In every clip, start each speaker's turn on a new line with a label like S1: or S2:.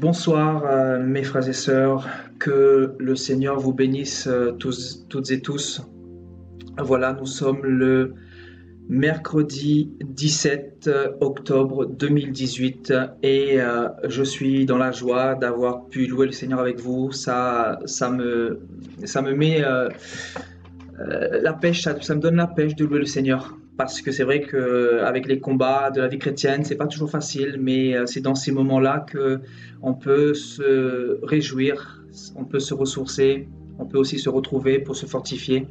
S1: Bonsoir mes frères et sœurs, que le Seigneur vous bénisse toutes et tous. Voilà, nous sommes le mercredi 17 octobre 2018 et je suis dans la joie d'avoir pu louer le Seigneur avec vous. Ça me met la pêche, ça me donne la pêche de louer le Seigneur. Parce que c'est vrai qu'avec les combats de la vie chrétienne, c'est pas toujours facile, mais c'est dans ces moments-là que on peut se réjouir, on peut se ressourcer, on peut aussi se retrouver pour se fortifier,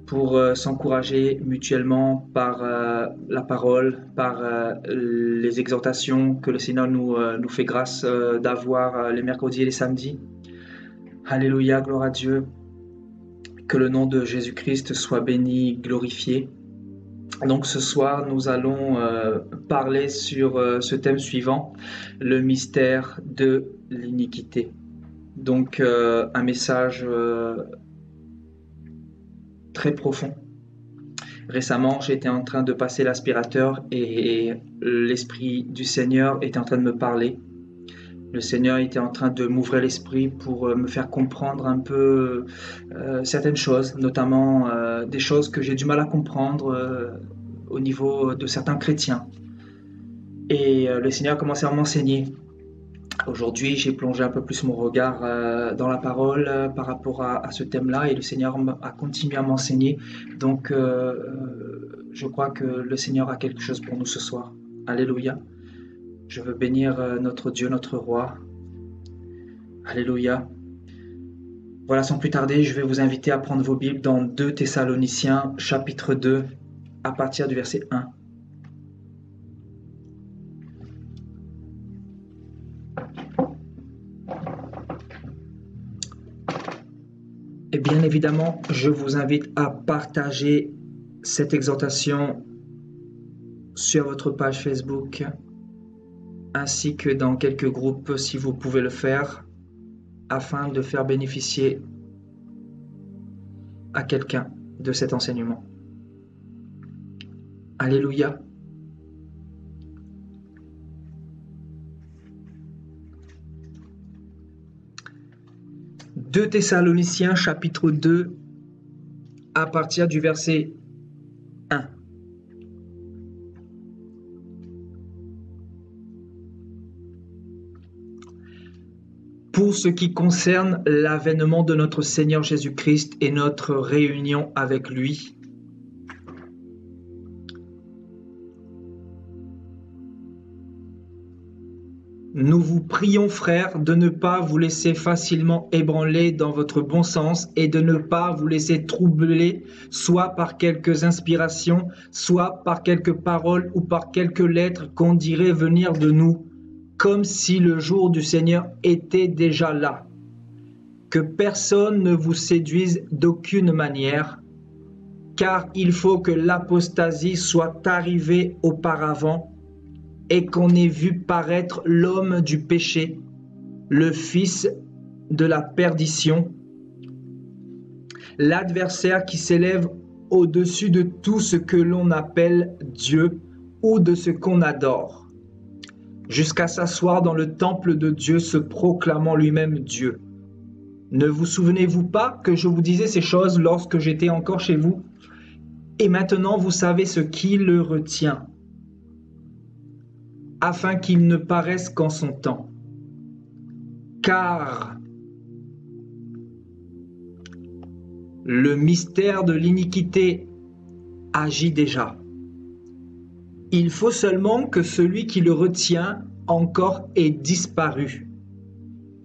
S1: pour s'encourager mutuellement par la parole, par les exhortations que le Seigneur nous fait grâce d'avoir les mercredis et les samedis. Alléluia, gloire à Dieu. Que le nom de Jésus-Christ soit béni, glorifié. Donc ce soir, nous allons parler sur ce thème suivant, le mystère de l'iniquité. Donc un message très profond. Récemment, j'étais en train de passer l'aspirateur et l'Esprit du Seigneur était en train de me parler. Le Seigneur était en train de m'ouvrir l'esprit pour me faire comprendre un peu certaines choses, notamment des choses que j'ai du mal à comprendre au niveau de certains chrétiens. Et le Seigneur a commencé à m'enseigner. Aujourd'hui, j'ai plongé un peu plus mon regard dans la parole par rapport à ce thème-là et le Seigneur a continué à m'enseigner. Donc, je crois que le Seigneur a quelque chose pour nous ce soir. Alléluia. Je veux bénir notre Dieu, notre Roi. Alléluia. Voilà, sans plus tarder, je vais vous inviter à prendre vos Bibles dans 2 Thessaloniciens, chapitre 2, à partir du verset 1. Et bien évidemment, je vous invite à partager cette exhortation sur votre page Facebook, ainsi que dans quelques groupes si vous pouvez le faire, afin de faire bénéficier à quelqu'un de cet enseignement. Alléluia. « 2 Thessaloniciens chapitre 2 à partir du verset 1. Pour ce qui concerne l'avènement de notre Seigneur Jésus-Christ et notre réunion avec lui, nous vous prions, frères, de ne pas vous laisser facilement ébranler dans votre bon sens et de ne pas vous laisser troubler, soit par quelques inspirations, soit par quelques paroles ou par quelques lettres qu'on dirait venir de nous, comme si le jour du Seigneur était déjà là. Que personne ne vous séduise d'aucune manière, car il faut que l'apostasie soit arrivée auparavant et qu'on ait vu paraître l'homme du péché, le fils de la perdition, l'adversaire qui s'élève au-dessus de tout ce que l'on appelle Dieu ou de ce qu'on adore, jusqu'à s'asseoir dans le temple de Dieu se proclamant lui-même Dieu. Ne vous souvenez-vous pas que je vous disais ces choses lorsque j'étais encore chez vous? Et maintenant vous savez ce qui le retient, afin qu'il ne paraisse qu'en son temps. Car le mystère de l'iniquité agit déjà. Il faut seulement que celui qui le retient encore ait disparu.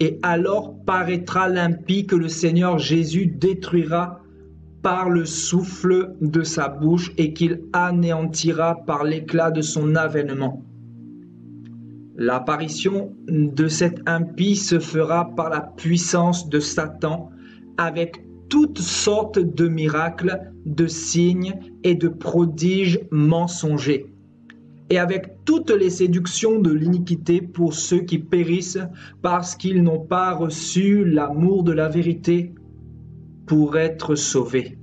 S1: Et alors paraîtra l'impie que le Seigneur Jésus détruira par le souffle de sa bouche et qu'il anéantira par l'éclat de son avènement. L'apparition de cet impie se fera par la puissance de Satan avec toutes sortes de miracles, de signes et de prodiges mensongers, et avec toutes les séductions de l'iniquité pour ceux qui périssent parce qu'ils n'ont pas reçu l'amour de la vérité pour être sauvés.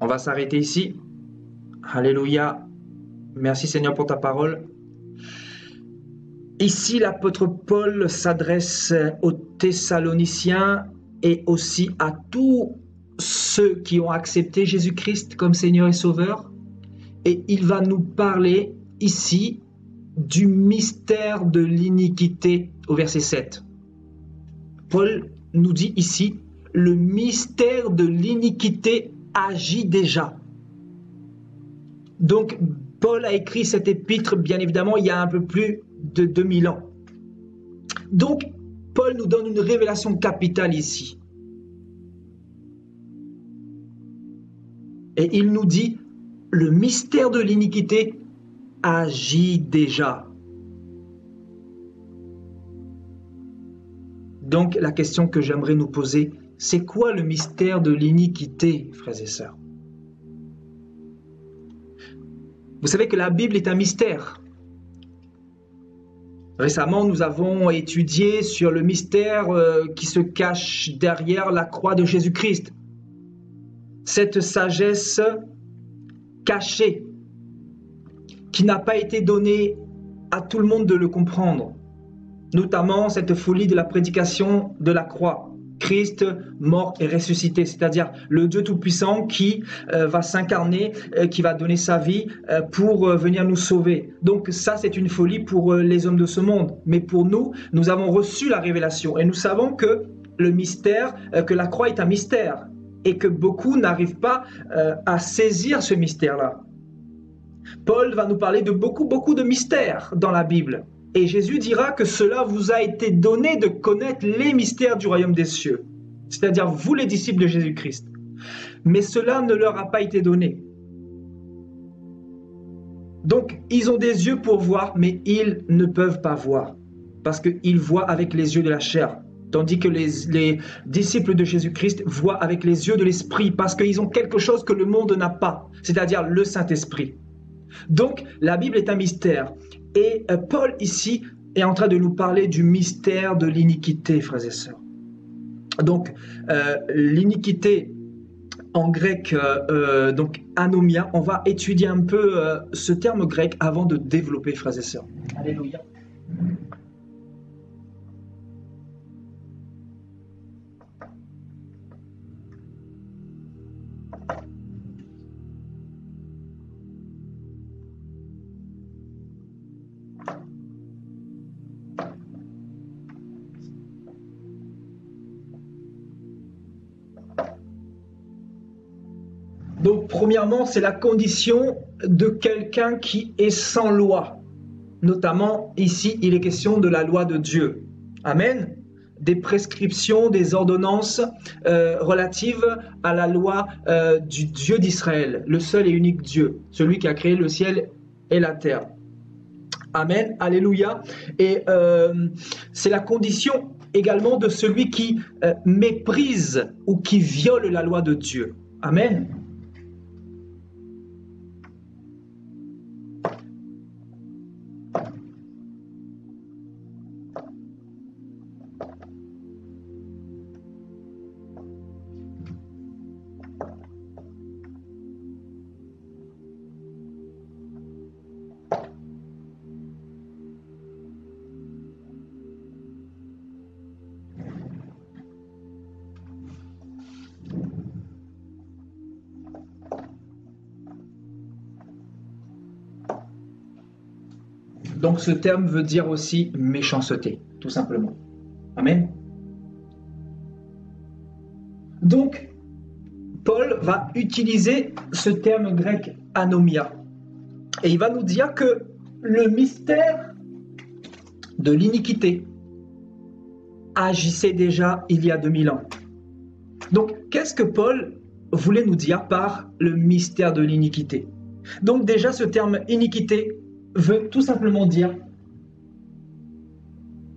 S1: On va s'arrêter ici. Alléluia. Merci Seigneur pour ta parole. Ici, l'apôtre Paul s'adresse aux Thessaloniciens et aussi à tous ceux qui ont accepté Jésus-Christ comme Seigneur et Sauveur. Et il va nous parler ici du mystère de l'iniquité au verset 7. Paul nous dit ici, le mystère de l'iniquité agit déjà. Donc, Paul a écrit cette épître, bien évidemment, il y a un peu plus de 2000 ans. Donc, Paul nous donne une révélation capitale ici. Et il nous dit, le mystère de l'iniquité agit déjà. Donc, la question que j'aimerais nous poser, c'est quoi le mystère de l'iniquité, frères et sœurs? Vous savez que la Bible est un mystère. Récemment, nous avons étudié sur le mystère qui se cache derrière la croix de Jésus-Christ. Cette sagesse cachée qui n'a pas été donnée à tout le monde de le comprendre. Notamment cette folie de la prédication de la croix. Christ mort et ressuscité, c'est-à-dire le Dieu Tout-Puissant qui va s'incarner, qui va donner sa vie pour venir nous sauver. Donc ça, c'est une folie pour les hommes de ce monde. Mais pour nous, nous avons reçu la révélation et nous savons que le mystère, que la croix est un mystère et que beaucoup n'arrivent pas à saisir ce mystère-là. Paul va nous parler de beaucoup de mystères dans la Bible. Et Jésus dira que cela vous a été donné de connaître les mystères du royaume des cieux. C'est-à-dire vous les disciples de Jésus-Christ. Mais cela ne leur a pas été donné. Donc ils ont des yeux pour voir, mais ils ne peuvent pas voir. Parce qu'ils voient avec les yeux de la chair. Tandis que les disciples de Jésus-Christ voient avec les yeux de l'esprit. Parce qu'ils ont quelque chose que le monde n'a pas. C'est-à-dire le Saint-Esprit. Donc la Bible est un mystère. Et Paul ici est en train de nous parler du mystère de l'iniquité, frères et sœurs. Donc l'iniquité en grec, donc anomia, on va étudier un peu ce terme grec avant de développer, frères et sœurs. Alléluia. Donc, premièrement, c'est la condition de quelqu'un qui est sans loi. Notamment, ici, il est question de la loi de Dieu. Amen. Des prescriptions, des ordonnances relatives à la loi du Dieu d'Israël, le seul et unique Dieu, celui qui a créé le ciel et la terre. Amen. Alléluia. Et c'est la condition également de celui qui méprise ou qui viole la loi de Dieu. Amen. Donc ce terme veut dire aussi méchanceté, tout simplement. Amen. Donc, Paul va utiliser ce terme grec anomia. Et il va nous dire que le mystère de l'iniquité agissait déjà il y a 2000 ans. Donc, qu'est-ce que Paul voulait nous dire par le mystère de l'iniquité? Donc déjà, ce terme iniquité veut tout simplement dire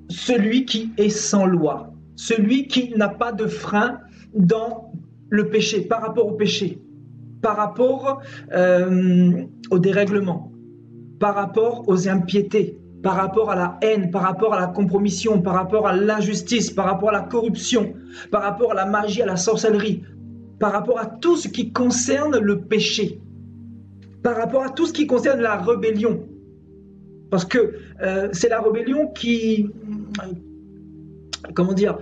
S1: celui qui est sans loi, celui qui n'a pas de frein dans le péché, par rapport au péché, par rapport au dérèglement, par rapport aux impiétés, par rapport à la haine, par rapport à la compromission, par rapport à l'injustice, par rapport à la corruption, par rapport à la magie, à la sorcellerie, par rapport à tout ce qui concerne le péché, par rapport à tout ce qui concerne la rébellion, Parce que c'est la rébellion qui... comment dire,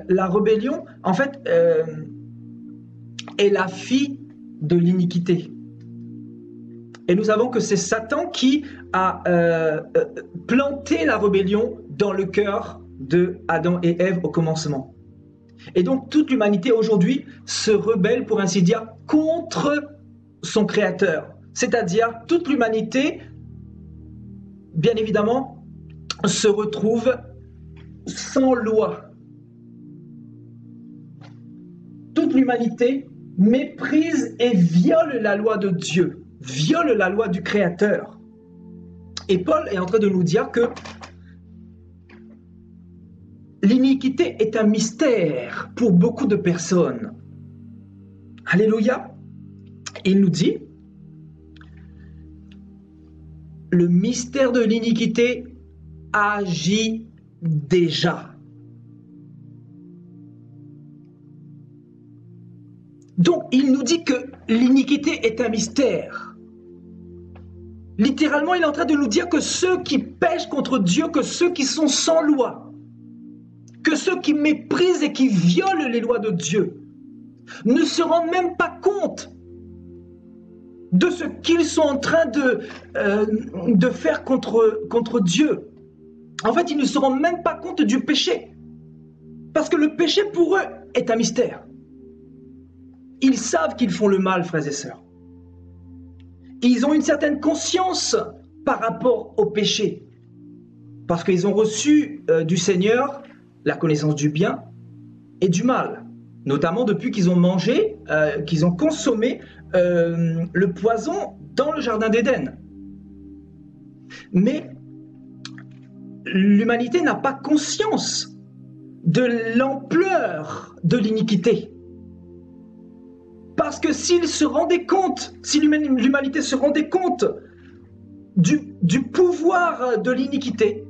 S1: la rébellion, en fait, est la fille de l'iniquité. Et nous savons que c'est Satan qui a planté la rébellion dans le cœur de Adam et Ève au commencement. Et donc toute l'humanité aujourd'hui se rebelle, pour ainsi dire, contre son Créateur. C'est-à-dire toute l'humanité, bien évidemment, se retrouve sans loi. Toute l'humanité méprise et viole la loi de Dieu, viole la loi du Créateur. Et Paul est en train de nous dire que l'iniquité est un mystère pour beaucoup de personnes. Alléluia. Il nous dit, le mystère de l'iniquité agit déjà. Donc, il nous dit que l'iniquité est un mystère. Littéralement, il est en train de nous dire que ceux qui pêchent contre Dieu, que ceux qui sont sans loi, que ceux qui méprisent et qui violent les lois de Dieu, ne se rendent même pas compte de ce qu'ils sont en train de faire contre Dieu. En fait, ils ne se rendent même pas compte du péché. Parce que le péché, pour eux, est un mystère. Ils savent qu'ils font le mal, frères et sœurs. Ils ont une certaine conscience par rapport au péché. Parce qu'ils ont reçu du Seigneur la connaissance du bien et du mal. Notamment depuis qu'ils ont mangé, qu'ils ont consommé le poison dans le jardin d'Éden. Mais l'humanité n'a pas conscience de l'ampleur de l'iniquité. Parce que s'ils se rendaient compte, si l'humanité se rendait compte du pouvoir de l'iniquité,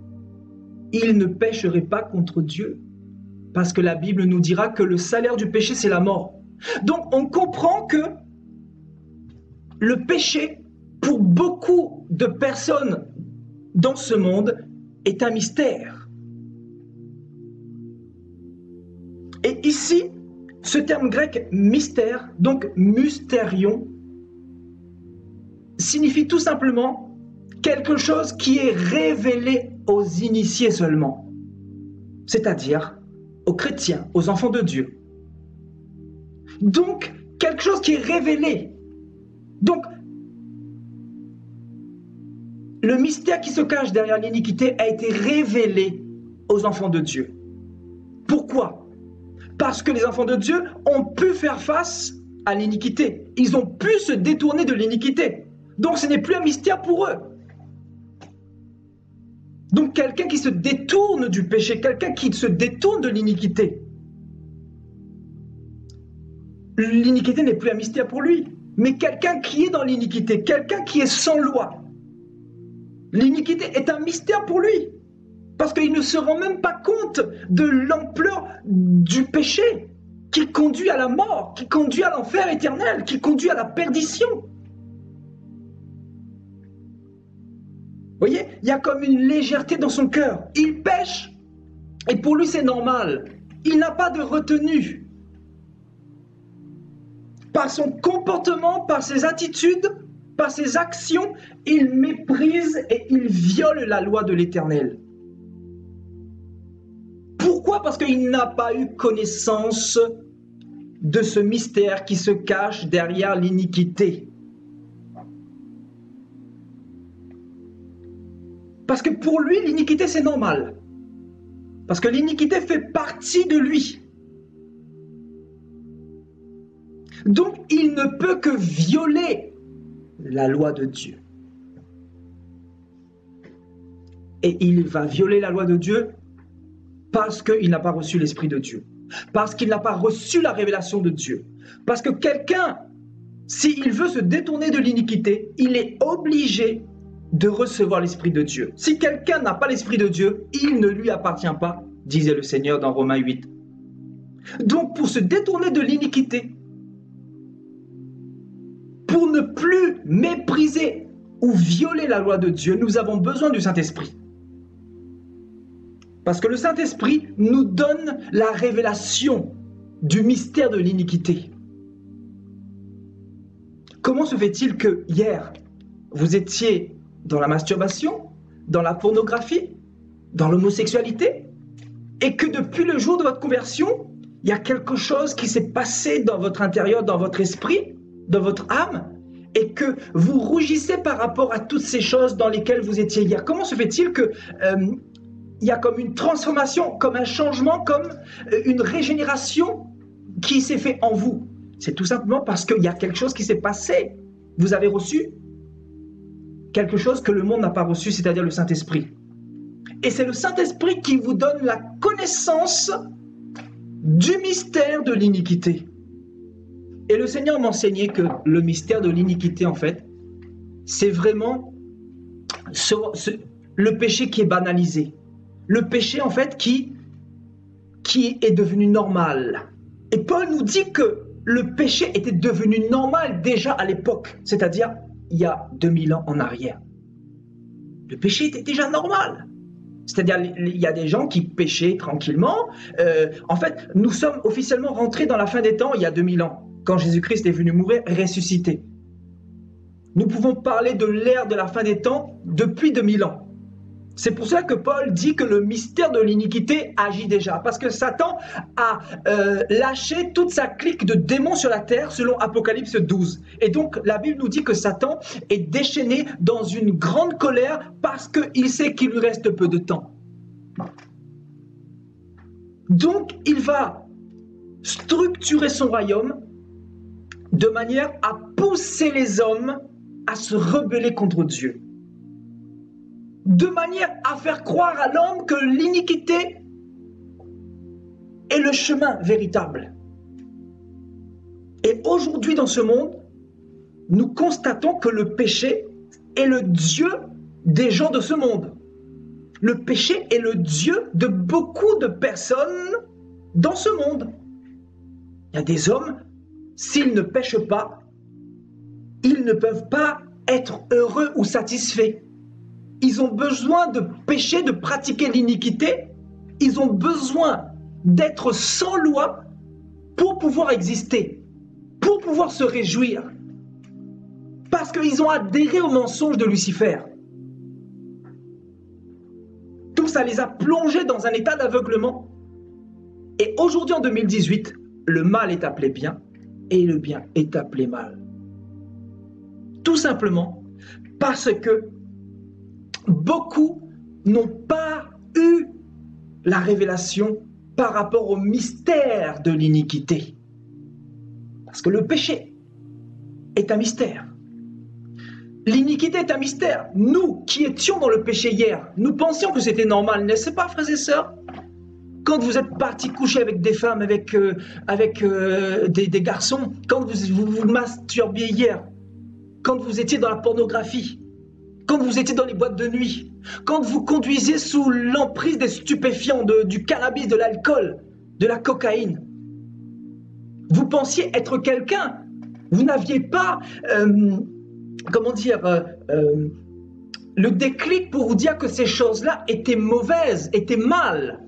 S1: ils ne pécheraient pas contre Dieu. Parce que la Bible nous dira que le salaire du péché, c'est la mort. Donc on comprend que le péché, pour beaucoup de personnes dans ce monde, est un mystère. Et ici, ce terme grec mystère, donc mystérion, signifie tout simplement quelque chose qui est révélé aux initiés seulement, c'est-à-dire aux chrétiens, aux enfants de Dieu. Donc, quelque chose qui est révélé. Donc, le mystère qui se cache derrière l'iniquité a été révélé aux enfants de Dieu. Pourquoi ? Parce que les enfants de Dieu ont pu faire face à l'iniquité. Ils ont pu se détourner de l'iniquité. Donc ce n'est plus un mystère pour eux. Donc quelqu'un qui se détourne du péché, quelqu'un qui se détourne de l'iniquité, l'iniquité n'est plus un mystère pour lui. Mais quelqu'un qui est dans l'iniquité, quelqu'un qui est sans loi, l'iniquité est un mystère pour lui. Parce qu'il ne se rend même pas compte de l'ampleur du péché qui conduit à la mort, qui conduit à l'enfer éternel, qui conduit à la perdition. Vous voyez, il y a comme une légèreté dans son cœur. Il pêche et pour lui c'est normal. Il n'a pas de retenue. Par son comportement, par ses attitudes, par ses actions, il méprise et il viole la loi de l'Éternel. Pourquoi ? Parce qu'il n'a pas eu connaissance de ce mystère qui se cache derrière l'iniquité. Parce que pour lui, l'iniquité, c'est normal. Parce que l'iniquité fait partie de lui. Donc, il ne peut que violer la loi de Dieu. Et il va violer la loi de Dieu parce qu'il n'a pas reçu l'Esprit de Dieu. Parce qu'il n'a pas reçu la révélation de Dieu. Parce que quelqu'un, s'il veut se détourner de l'iniquité, il est obligé de recevoir l'Esprit de Dieu. Si quelqu'un n'a pas l'Esprit de Dieu, il ne lui appartient pas, disait le Seigneur dans Romains 8. Donc pour se détourner de l'iniquité, pour ne plus mépriser ou violer la loi de Dieu, nous avons besoin du Saint-Esprit. Parce que le Saint-Esprit nous donne la révélation du mystère de l'iniquité. Comment se fait-il que hier, vous étiez dans la masturbation, dans la pornographie, dans l'homosexualité, et que depuis le jour de votre conversion, il y a quelque chose qui s'est passé dans votre intérieur, dans votre esprit, dans votre âme, et que vous rougissez par rapport à toutes ces choses dans lesquelles vous étiez hier? Comment se fait-il que il y a comme une transformation, comme un changement, comme une régénération qui s'est fait en vous? C'est tout simplement parce qu'il y a quelque chose qui s'est passé. Vous avez reçu quelque chose que le monde n'a pas reçu, c'est-à-dire le Saint-Esprit. Et c'est le Saint-Esprit qui vous donne la connaissance du mystère de l'iniquité. Et le Seigneur m'enseignait que le mystère de l'iniquité, en fait, c'est vraiment le péché qui est banalisé. Le péché, en fait, qui est devenu normal. Et Paul nous dit que le péché était devenu normal déjà à l'époque, c'est-à-dire il y a 2000 ans en arrière. Le péché était déjà normal. C'est-à-dire, il y a des gens qui péchaient tranquillement. En fait, nous sommes officiellement rentrés dans la fin des temps il y a 2000 ans, quand Jésus-Christ est venu mourir et ressusciter. Nous pouvons parler de l'ère de la fin des temps depuis 2000 ans. C'est pour ça que Paul dit que le mystère de l'iniquité agit déjà. Parce que Satan a lâché toute sa clique de démons sur la terre, selon Apocalypse 12. Et donc, la Bible nous dit que Satan est déchaîné dans une grande colère parce qu'il sait qu'il lui reste peu de temps. Donc, il va structurer son royaume de manière à pousser les hommes à se rebeller contre Dieu. De manière à faire croire à l'homme que l'iniquité est le chemin véritable. Et aujourd'hui dans ce monde, nous constatons que le péché est le Dieu des gens de ce monde. Le péché est le Dieu de beaucoup de personnes dans ce monde. Il y a des hommes, s'ils ne pêchent pas, ils ne peuvent pas être heureux ou satisfaits. Ils ont besoin de pécher, de pratiquer l'iniquité. Ils ont besoin d'être sans loi pour pouvoir exister, pour pouvoir se réjouir. Parce qu'ils ont adhéré au mensonge de Lucifer. Tout ça les a plongés dans un état d'aveuglement. Et aujourd'hui, en 2018, le mal est appelé bien et le bien est appelé mal. Tout simplement parce que beaucoup n'ont pas eu la révélation par rapport au mystère de l'iniquité. Parce que le péché est un mystère. L'iniquité est un mystère. Nous qui étions dans le péché hier, nous pensions que c'était normal, n'est-ce pas, frères et sœurs? Quand vous êtes partis coucher avec des femmes, avec des garçons, quand vous masturbiez hier, quand vous étiez dans la pornographie, quand vous étiez dans les boîtes de nuit, quand vous conduisiez sous l'emprise des stupéfiants, du cannabis, de l'alcool, de la cocaïne, vous pensiez être quelqu'un. Vous n'aviez pas, le déclic pour vous dire que ces choses-là étaient mauvaises, étaient mal.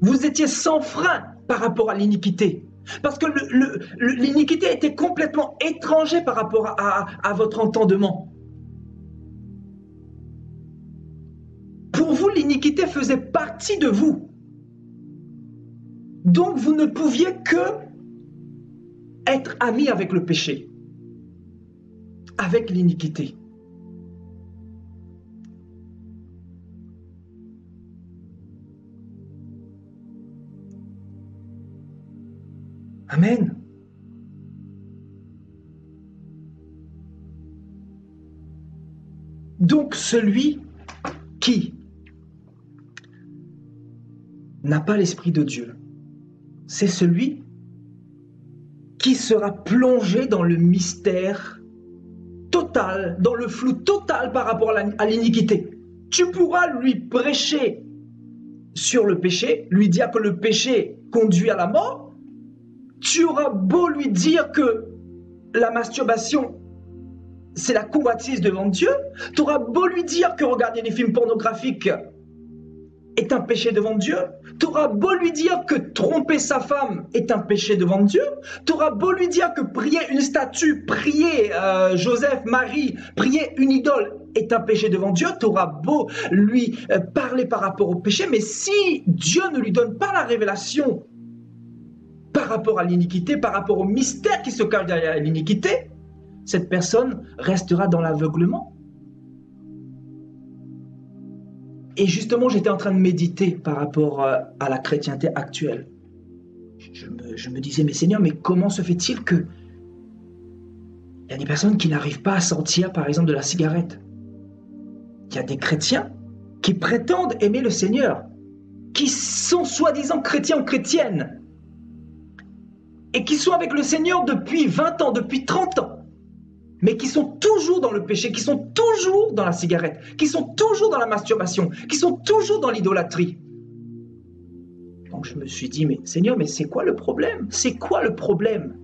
S1: Vous étiez sans frein par rapport à l'iniquité. Parce que l'iniquité était complètement étrangère par rapport à votre entendement. Pour vous, l'iniquité faisait partie de vous. Donc, vous ne pouviez que être ami avec le péché, avec l'iniquité. Amen. Donc, celui qui n'a pas l'Esprit de Dieu, c'est celui qui sera plongé dans le mystère total, dans le flou total par rapport à l'iniquité. Tu pourras lui prêcher sur le péché, lui dire que le péché conduit à la mort. Tu auras beau lui dire que la masturbation c'est la convoitise devant Dieu. Tu auras beau lui dire que regarder des films pornographiques est un péché devant Dieu. Tu auras beau lui dire que tromper sa femme est un péché devant Dieu. Tu auras beau lui dire que prier une statue, prier Joseph, Marie, prier une idole est un péché devant Dieu. Tu auras beau lui parler par rapport au péché, mais si Dieu ne lui donne pas la révélation par rapport à l'iniquité, par rapport au mystère qui se cache derrière l'iniquité, cette personne restera dans l'aveuglement. Et justement, j'étais en train de méditer par rapport à la chrétienté actuelle. Je me disais, mais Seigneur, mais comment se fait-il que il y a des personnes qui n'arrivent pas à sortir, par exemple, de la cigarette? Il y a des chrétiens qui prétendent aimer le Seigneur, qui sont soi-disant chrétiens ou chrétiennes, et qui sont avec le Seigneur depuis 20 ans, depuis 30 ans, mais qui sont toujours dans le péché, qui sont toujours dans la cigarette, qui sont toujours dans la masturbation, qui sont toujours dans l'idolâtrie. Donc je me suis dit, mais Seigneur, mais c'est quoi le problème? C'est quoi le problème?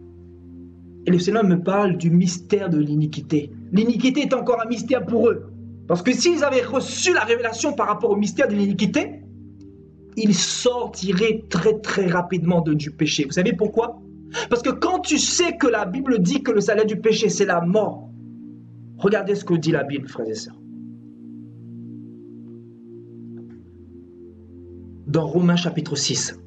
S1: Et le Seigneur me parle du mystère de l'iniquité. L'iniquité est encore un mystère pour eux. Parce que s'ils avaient reçu la révélation par rapport au mystère de l'iniquité, ils sortiraient très très rapidement du péché. Vous savez pourquoi? Parce que quand tu sais que la Bible dit que le salaire du péché, c'est la mort, regardez ce que dit la Bible, frères et sœurs. Dans Romains chapitre 6.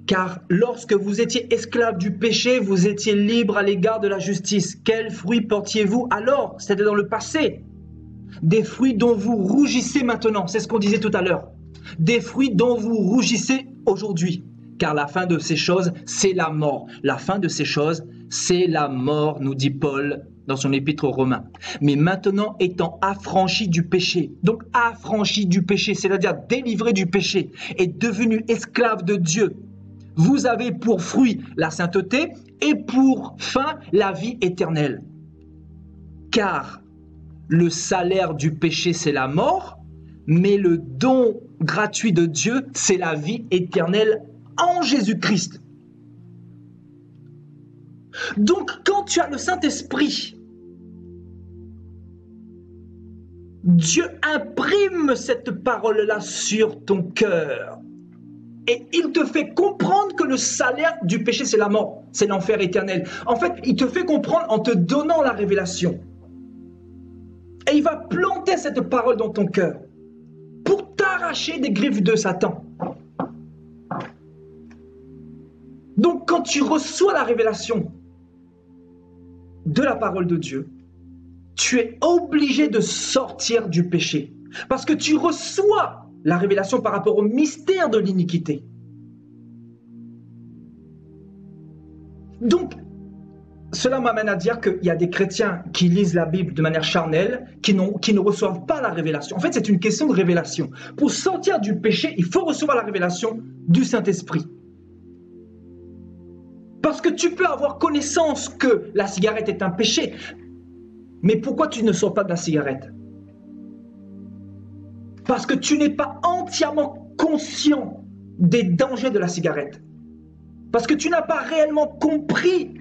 S1: Car lorsque vous étiez esclaves du péché, vous étiez libres à l'égard de la justice. Quels fruits portiez-vous alors? C'était dans le passé. Des fruits dont vous rougissez maintenant. C'est ce qu'on disait tout à l'heure. Des fruits dont vous rougissez aujourd'hui. Car la fin de ces choses, c'est la mort. La fin de ces choses, c'est la mort, nous dit Paul dans son épître aux Romains. Mais maintenant, étant affranchis du péché, donc affranchis du péché, c'est-à-dire délivrés du péché, et devenus esclaves de Dieu, vous avez pour fruit la sainteté et pour fin la vie éternelle. Car le salaire du péché, c'est la mort, mais le don gratuit de Dieu, c'est la vie éternelle en Jésus-Christ. Donc, quand tu as le Saint-Esprit, Dieu imprime cette parole-là sur ton cœur. Et il te fait comprendre que le salaire du péché, c'est la mort, c'est l'enfer éternel. En fait, il te fait comprendre en te donnant la révélation. Et il va planter cette parole dans ton cœur pour t'arracher des griffes de Satan. Donc, quand tu reçois la révélation de la parole de Dieu, tu es obligé de sortir du péché. Parce que tu reçois la révélation par rapport au mystère de l'iniquité. Donc, cela m'amène à dire qu'il y a des chrétiens qui lisent la Bible de manière charnelle, qui ne reçoivent pas la révélation. En fait, c'est une question de révélation. Pour sortir du péché, il faut recevoir la révélation du Saint-Esprit. Parce que tu peux avoir connaissance que la cigarette est un péché, mais pourquoi tu ne sors pas de la cigarette? Parce que tu n'es pas entièrement conscient des dangers de la cigarette. Parce que tu n'as pas réellement compris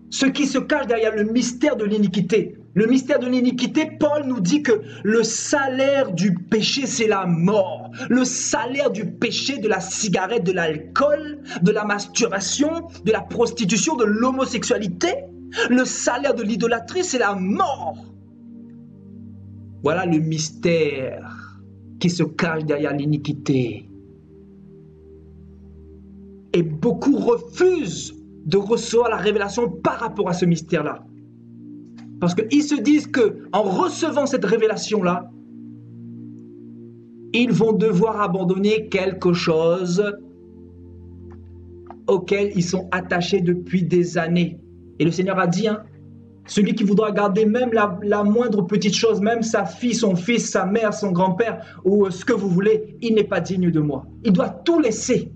S1: ce qui se cache derrière le mystère de l'iniquité. Le mystère de l'iniquité, Paul nous dit que le salaire du péché, c'est la mort. Le salaire du péché, de la cigarette, de l'alcool, de la masturbation, de la prostitution, de l'homosexualité, le salaire de l'idolâtrie, c'est la mort. Voilà le mystère qui se cache derrière l'iniquité. Et beaucoup refusent de recevoir la révélation par rapport à ce mystère-là. Parce qu'ils se disent qu'en recevant cette révélation-là, ils vont devoir abandonner quelque chose auquel ils sont attachés depuis des années. Et le Seigneur a dit, celui qui voudra garder même la moindre petite chose, même sa fille, son fils, sa mère, son grand-père, ou ce que vous voulez, il n'est pas digne de moi. Il doit tout laisser.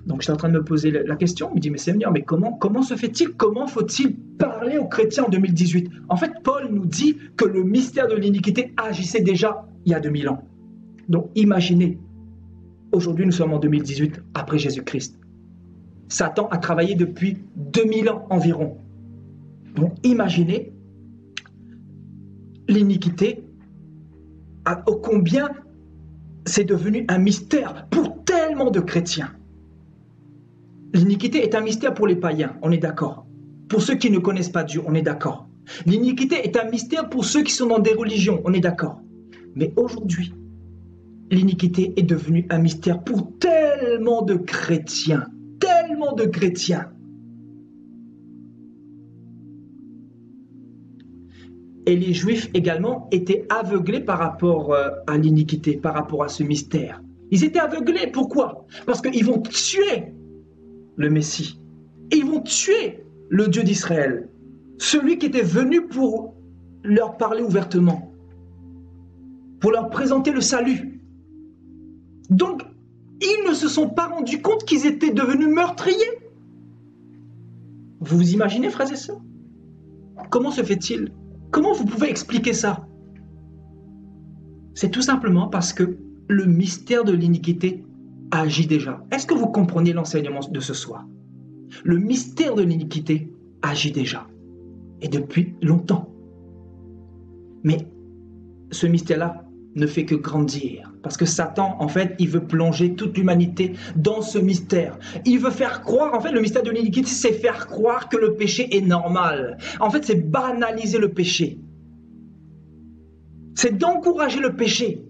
S1: Donc j'étais en train de me poser la question, je me dis, mais Seigneur, mais comment se fait-il, comment faut-il parler aux chrétiens en 2018? En fait, Paul nous dit que le mystère de l'iniquité agissait déjà il y a 2000 ans. Donc imaginez, aujourd'hui nous sommes en 2018, après Jésus-Christ. Satan a travaillé depuis 2000 ans environ. Donc imaginez l'iniquité, ô combien c'est devenu un mystère pour tellement de chrétiens. L'iniquité est un mystère pour les païens, on est d'accord. Pour ceux qui ne connaissent pas Dieu, on est d'accord. L'iniquité est un mystère pour ceux qui sont dans des religions, on est d'accord. Mais aujourd'hui, l'iniquité est devenue un mystère pour tellement de chrétiens, tellement de chrétiens. Et les Juifs également étaient aveuglés par rapport à l'iniquité, par rapport à ce mystère. Ils étaient aveuglés, pourquoi? Parce qu'ils vont tuer le Messie. Ils vont tuer le Dieu d'Israël, celui qui était venu pour leur parler ouvertement, pour leur présenter le salut. Donc, ils ne se sont pas rendus compte qu'ils étaient devenus meurtriers. Vous vous imaginez, frères et sœurs? Comment se fait-il? Comment vous pouvez expliquer ça? C'est tout simplement parce que le mystère de l'iniquité agit déjà. Est-ce que vous comprenez l'enseignement de ce soir? Le mystère de l'iniquité agit déjà. Et depuis longtemps. Mais ce mystère-là ne fait que grandir. Parce que Satan, en fait, il veut plonger toute l'humanité dans ce mystère. Il veut faire croire, en fait, le mystère de l'iniquité, c'est faire croire que le péché est normal. En fait, c'est banaliser le péché. C'est d'encourager le péché.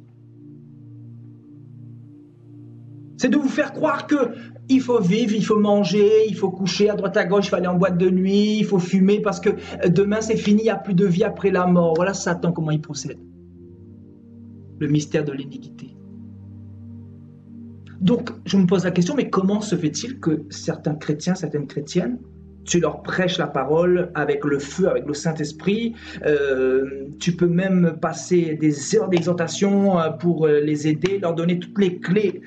S1: C'est de vous faire croire que il faut vivre, il faut manger, il faut coucher à droite à gauche, il faut aller en boîte de nuit, il faut fumer parce que demain c'est fini, il n'y a plus de vie après la mort. Voilà Satan, comment il procède. Le mystère de l'iniquité. Donc, je me pose la question, mais comment se fait-il que certains chrétiens, certaines chrétiennes, tu leur prêches la parole avec le feu, avec le Saint-Esprit, tu peux même passer des heures d'exhortation pour les aider, leur donner toutes les clés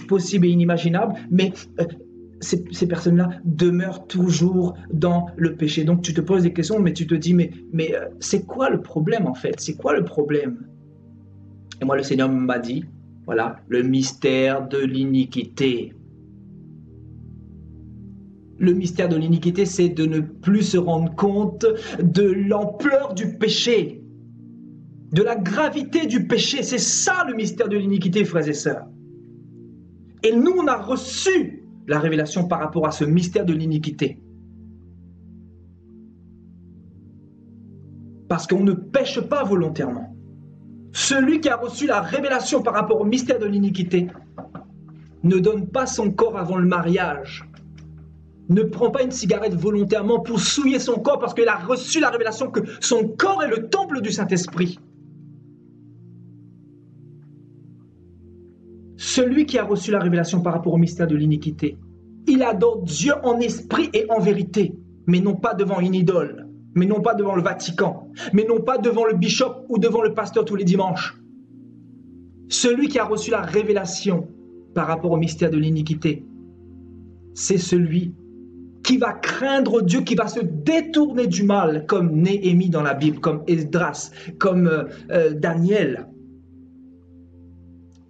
S1: possibles et inimaginables, mais ces personnes-là demeurent toujours dans le péché. Donc, tu te poses des questions, mais tu te dis, mais c'est quoi le problème en fait? C'est quoi le problème? Et moi, le Seigneur m'a dit, voilà, le mystère de l'iniquité. Le mystère de l'iniquité, c'est de ne plus se rendre compte de l'ampleur du péché, de la gravité du péché. C'est ça le mystère de l'iniquité, frères et sœurs. Et nous, on a reçu la révélation par rapport à ce mystère de l'iniquité. Parce qu'on ne pêche pas volontairement. Celui qui a reçu la révélation par rapport au mystère de l'iniquité ne donne pas son corps avant le mariage. Ne prend pas une cigarette volontairement pour souiller son corps parce qu'il a reçu la révélation que son corps est le temple du Saint-Esprit. Celui qui a reçu la révélation par rapport au mystère de l'iniquité, il adore Dieu en esprit et en vérité, mais non pas devant une idole, mais non pas devant le Vatican, mais non pas devant le bishop ou devant le pasteur tous les dimanches. Celui qui a reçu la révélation par rapport au mystère de l'iniquité, c'est celui qui va craindre Dieu, qui va se détourner du mal, comme Néhémie dans la Bible, comme Esdras, comme Daniel,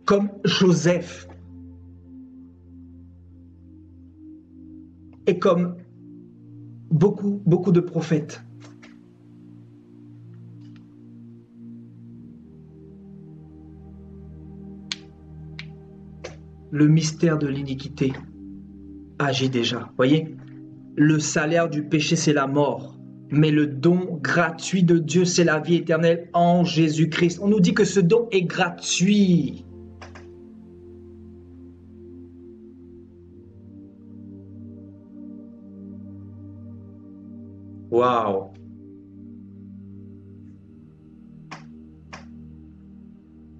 S1: comme Joseph, et comme beaucoup de prophètes. Le mystère de l'iniquité agit déjà, voyez? Le salaire du péché, c'est la mort. Mais le don gratuit de Dieu, c'est la vie éternelle en Jésus-Christ. On nous dit que ce don est gratuit. Waouh!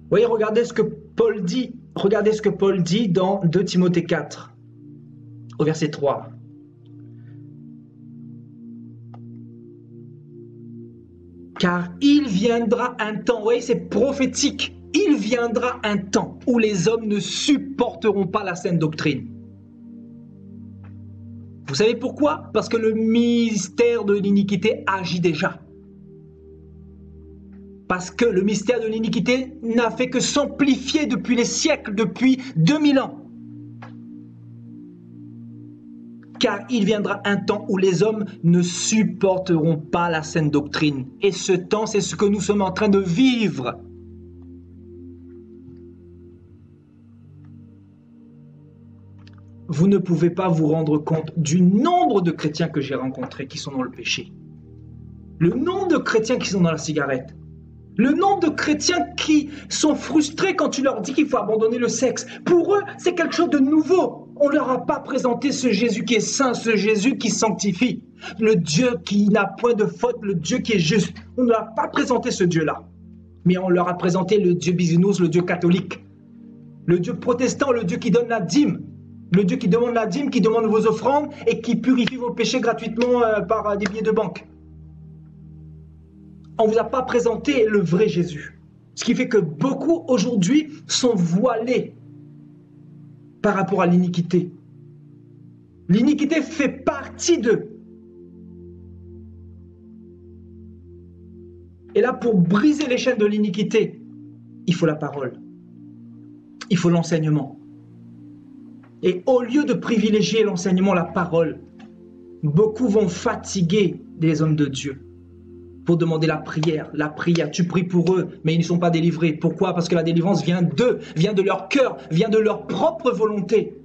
S1: Voyez, regardez ce que Paul dit. Regardez ce que Paul dit dans 2 Timothée 4, au verset 3. Car il viendra un temps, vous voyez, c'est prophétique, il viendra un temps où les hommes ne supporteront pas la saine doctrine. Vous savez pourquoi? Parce que le mystère de l'iniquité agit déjà. Parce que le mystère de l'iniquité n'a fait que s'amplifier depuis les siècles, depuis 2000 ans. car il viendra un temps où les hommes ne supporteront pas la saine doctrine. Et ce temps, c'est ce que nous sommes en train de vivre. Vous ne pouvez pas vous rendre compte du nombre de chrétiens que j'ai rencontrés qui sont dans le péché. Le nombre de chrétiens qui sont dans la cigarette. Le nombre de chrétiens qui sont frustrés quand tu leur dis qu'il faut abandonner le sexe. Pour eux, c'est quelque chose de nouveau. On ne leur a pas présenté ce Jésus qui est saint, ce Jésus qui sanctifie, le Dieu qui n'a point de faute, le Dieu qui est juste. On ne leur a pas présenté ce Dieu-là. Mais on leur a présenté le Dieu bisounours, le Dieu catholique, le Dieu protestant, le Dieu qui donne la dîme, le Dieu qui demande la dîme, qui demande vos offrandes et qui purifie vos péchés gratuitement par des billets de banque. On ne vous a pas présenté le vrai Jésus. Ce qui fait que beaucoup aujourd'hui sont voilés par rapport à l'iniquité. L'iniquité fait partie d'eux. Et là, pour briser les chaînes de l'iniquité, il faut la parole. Il faut l'enseignement. Et au lieu de privilégier l'enseignement, la parole, beaucoup vont fatiguer des hommes de Dieu pour demander la prière, tu pries pour eux, mais ils ne sont pas délivrés. Pourquoi? Parce que la délivrance vient d'eux, vient de leur cœur, vient de leur propre volonté.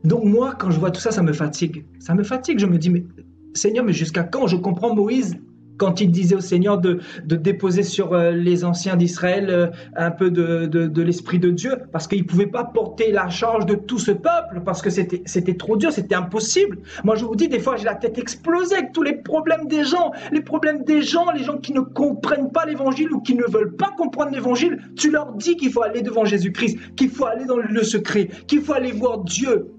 S1: Donc moi, quand je vois tout ça, ça me fatigue. Ça me fatigue, je me dis, mais Seigneur, mais jusqu'à quand? Je comprends Moïse, quand il disait au Seigneur de déposer sur les anciens d'Israël un peu de l'Esprit de Dieu, parce qu'il ne pouvait pas porter la charge de tout ce peuple, parce que c'était trop dur, c'était impossible. Moi, je vous dis, des fois, j'ai la tête explosée avec tous les problèmes des gens, les gens qui ne comprennent pas l'Évangile ou qui ne veulent pas comprendre l'Évangile. Tu leur dis qu'il faut aller devant Jésus-Christ, qu'il faut aller dans le secret, qu'il faut aller voir Dieu.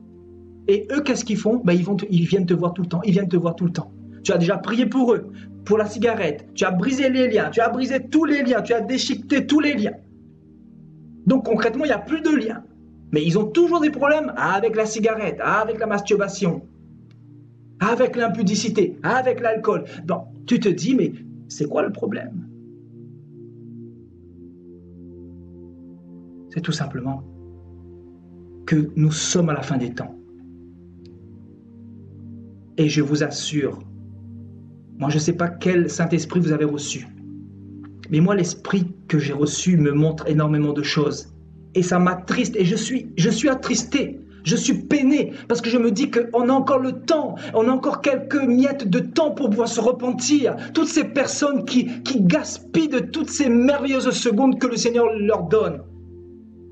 S1: Et eux, qu'est-ce qu'ils font? Ils viennent te voir tout le temps, ils viennent te voir tout le temps. Tu as déjà prié pour eux, pour la cigarette, tu as brisé les liens, tu as brisé tous les liens, tu as déchiqueté tous les liens. Donc concrètement, il n'y a plus de liens. Mais ils ont toujours des problèmes avec la cigarette, avec la masturbation, avec l'impudicité, avec l'alcool. Donc tu te dis, mais c'est quoi le problème? C'est tout simplement que nous sommes à la fin des temps. Et je vous assure, moi je ne sais pas quel Saint-Esprit vous avez reçu, mais moi l'Esprit que j'ai reçu me montre énormément de choses. Et ça m'attriste, et je suis attristé, je suis peiné, parce que je me dis qu'on a encore le temps, on a encore quelques miettes de temps pour pouvoir se repentir. Toutes ces personnes qui gaspillent de toutes ces merveilleuses secondes que le Seigneur leur donne.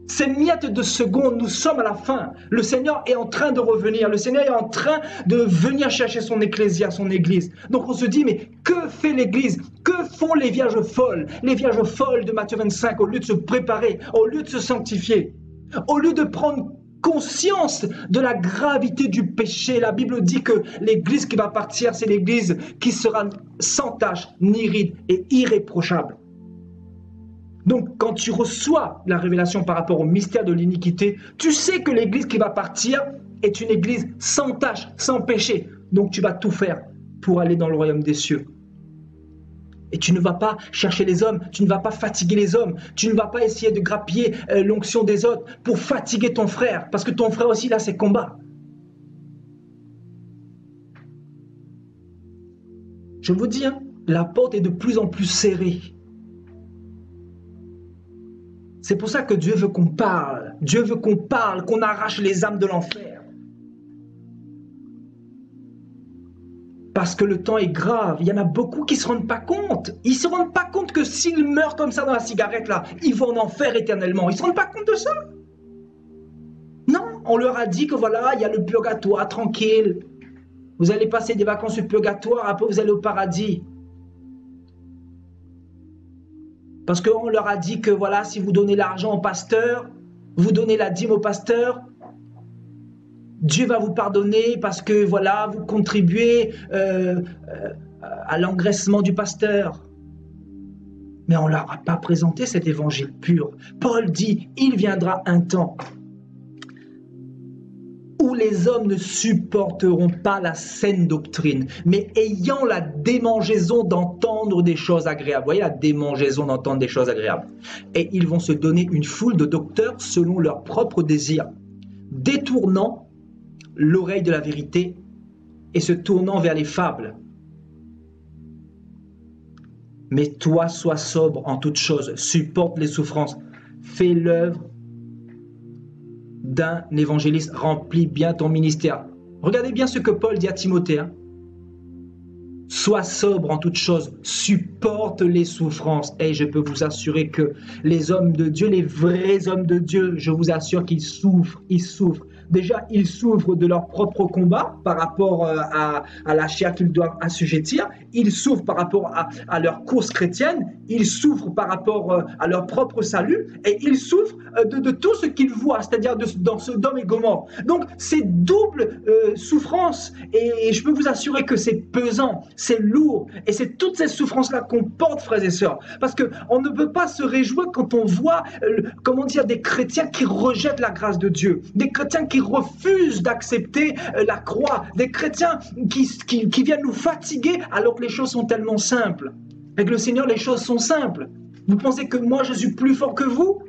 S1: Ces miettes de secondes, nous sommes à la fin. Le Seigneur est en train de revenir. Le Seigneur est en train de venir chercher son ecclésia, son église. Donc on se dit, mais que fait l'église? Que font les vierges folles? Les vierges folles de Matthieu 25, au lieu de se préparer, au lieu de se sanctifier, au lieu de prendre conscience de la gravité du péché. La Bible dit que l'église qui va partir, c'est l'église qui sera sans tache, ni ride et irréprochable. Donc, quand tu reçois la révélation par rapport au mystère de l'iniquité, tu sais que l'église qui va partir est une église sans tache, sans péché. Donc, tu vas tout faire pour aller dans le royaume des cieux. Et tu ne vas pas chercher les hommes, tu ne vas pas fatiguer les hommes, tu ne vas pas essayer de grappiller l'onction des autres pour fatiguer ton frère, parce que ton frère aussi, il a ses combats. Je vous dis, la porte est de plus en plus serrée. C'est pour ça que Dieu veut qu'on parle. Dieu veut qu'on parle, qu'on arrache les âmes de l'enfer. Parce que le temps est grave. Il y en a beaucoup qui ne se rendent pas compte. Ils ne se rendent pas compte que s'ils meurent comme ça dans la cigarette, là, ils vont en enfer éternellement. Ils ne se rendent pas compte de ça. Non, on leur a dit que voilà, il y a le purgatoire, tranquille. Vous allez passer des vacances au purgatoire, après vous allez au paradis. Parce qu'on leur a dit que voilà, si vous donnez l'argent au pasteur, vous donnez la dîme au pasteur, Dieu va vous pardonner parce que voilà, vous contribuez à l'engraissement du pasteur. Mais on ne leur a pas présenté cet évangile pur. Paul dit, il viendra un temps où les hommes ne supporteront pas la saine doctrine, mais ayant la démangeaison d'entendre des choses agréables. Vous voyez, la démangeaison d'entendre des choses agréables. Et ils vont se donner une foule de docteurs selon leurs propres désirs, détournant l'oreille de la vérité et se tournant vers les fables. Mais toi, sois sobre en toutes choses, supporte les souffrances, fais l'œuvre d'un évangéliste, remplis bien ton ministère. Regardez bien ce que Paul dit à Timothée. Sois sobre en toutes choses, supporte les souffrances. Et je peux vous assurer que les hommes de Dieu, les vrais hommes de Dieu, je vous assure qu'ils souffrent, ils souffrent. Déjà, ils souffrent de leur propre combat par rapport à la chair qu'ils doivent assujettir. Ils souffrent par rapport à leur course chrétienne. Ils souffrent par rapport à leur propre salut. Et ils souffrent de tout ce qu'ils voient, c'est-à-dire dans Sodome et Gomorrhe. Donc, c'est double souffrance. Et je peux vous assurer que c'est pesant, c'est lourd. Et c'est toutes ces souffrances-là qu'on porte, frères et sœurs. Parce qu'on ne peut pas se réjouir quand on voit, comment dire, des chrétiens qui rejettent la grâce de Dieu. Des chrétiens qui refusent d'accepter la croix, des chrétiens qui viennent nous fatiguer alors que les choses sont tellement simples. Avec le Seigneur, les choses sont simples. Vous pensez que moi, je suis plus fort que vous?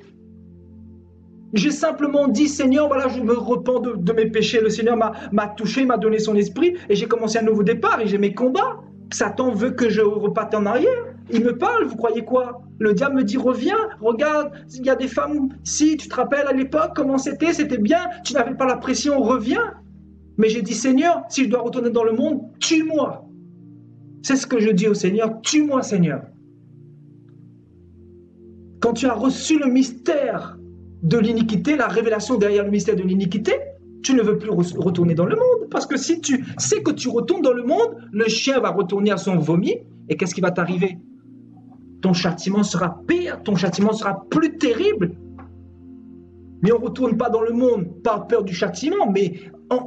S1: J'ai simplement dit, Seigneur, voilà, je me repens de mes péchés. Le Seigneur m'a touché, m'a donné son esprit et j'ai commencé un nouveau départ et j'ai mes combats. Satan veut que je reparte en arrière. Il me parle, vous croyez quoi? Le diable me dit, reviens, regarde, il y a des femmes, si tu te rappelles à l'époque, comment c'était bien, tu n'avais pas la pression, reviens. Mais j'ai dit, Seigneur, si je dois retourner dans le monde, tue-moi. C'est ce que je dis au Seigneur, tue-moi, Seigneur. Quand tu as reçu le mystère de l'iniquité, la révélation derrière le mystère de l'iniquité, tu ne veux plus retourner dans le monde. Parce que si tu sais que tu retournes dans le monde, le chien va retourner à son vomi. Et qu'est-ce qui va t'arriver? Ton châtiment sera pire, ton châtiment sera plus terrible. Mais on ne retourne pas dans le monde par peur du châtiment, mais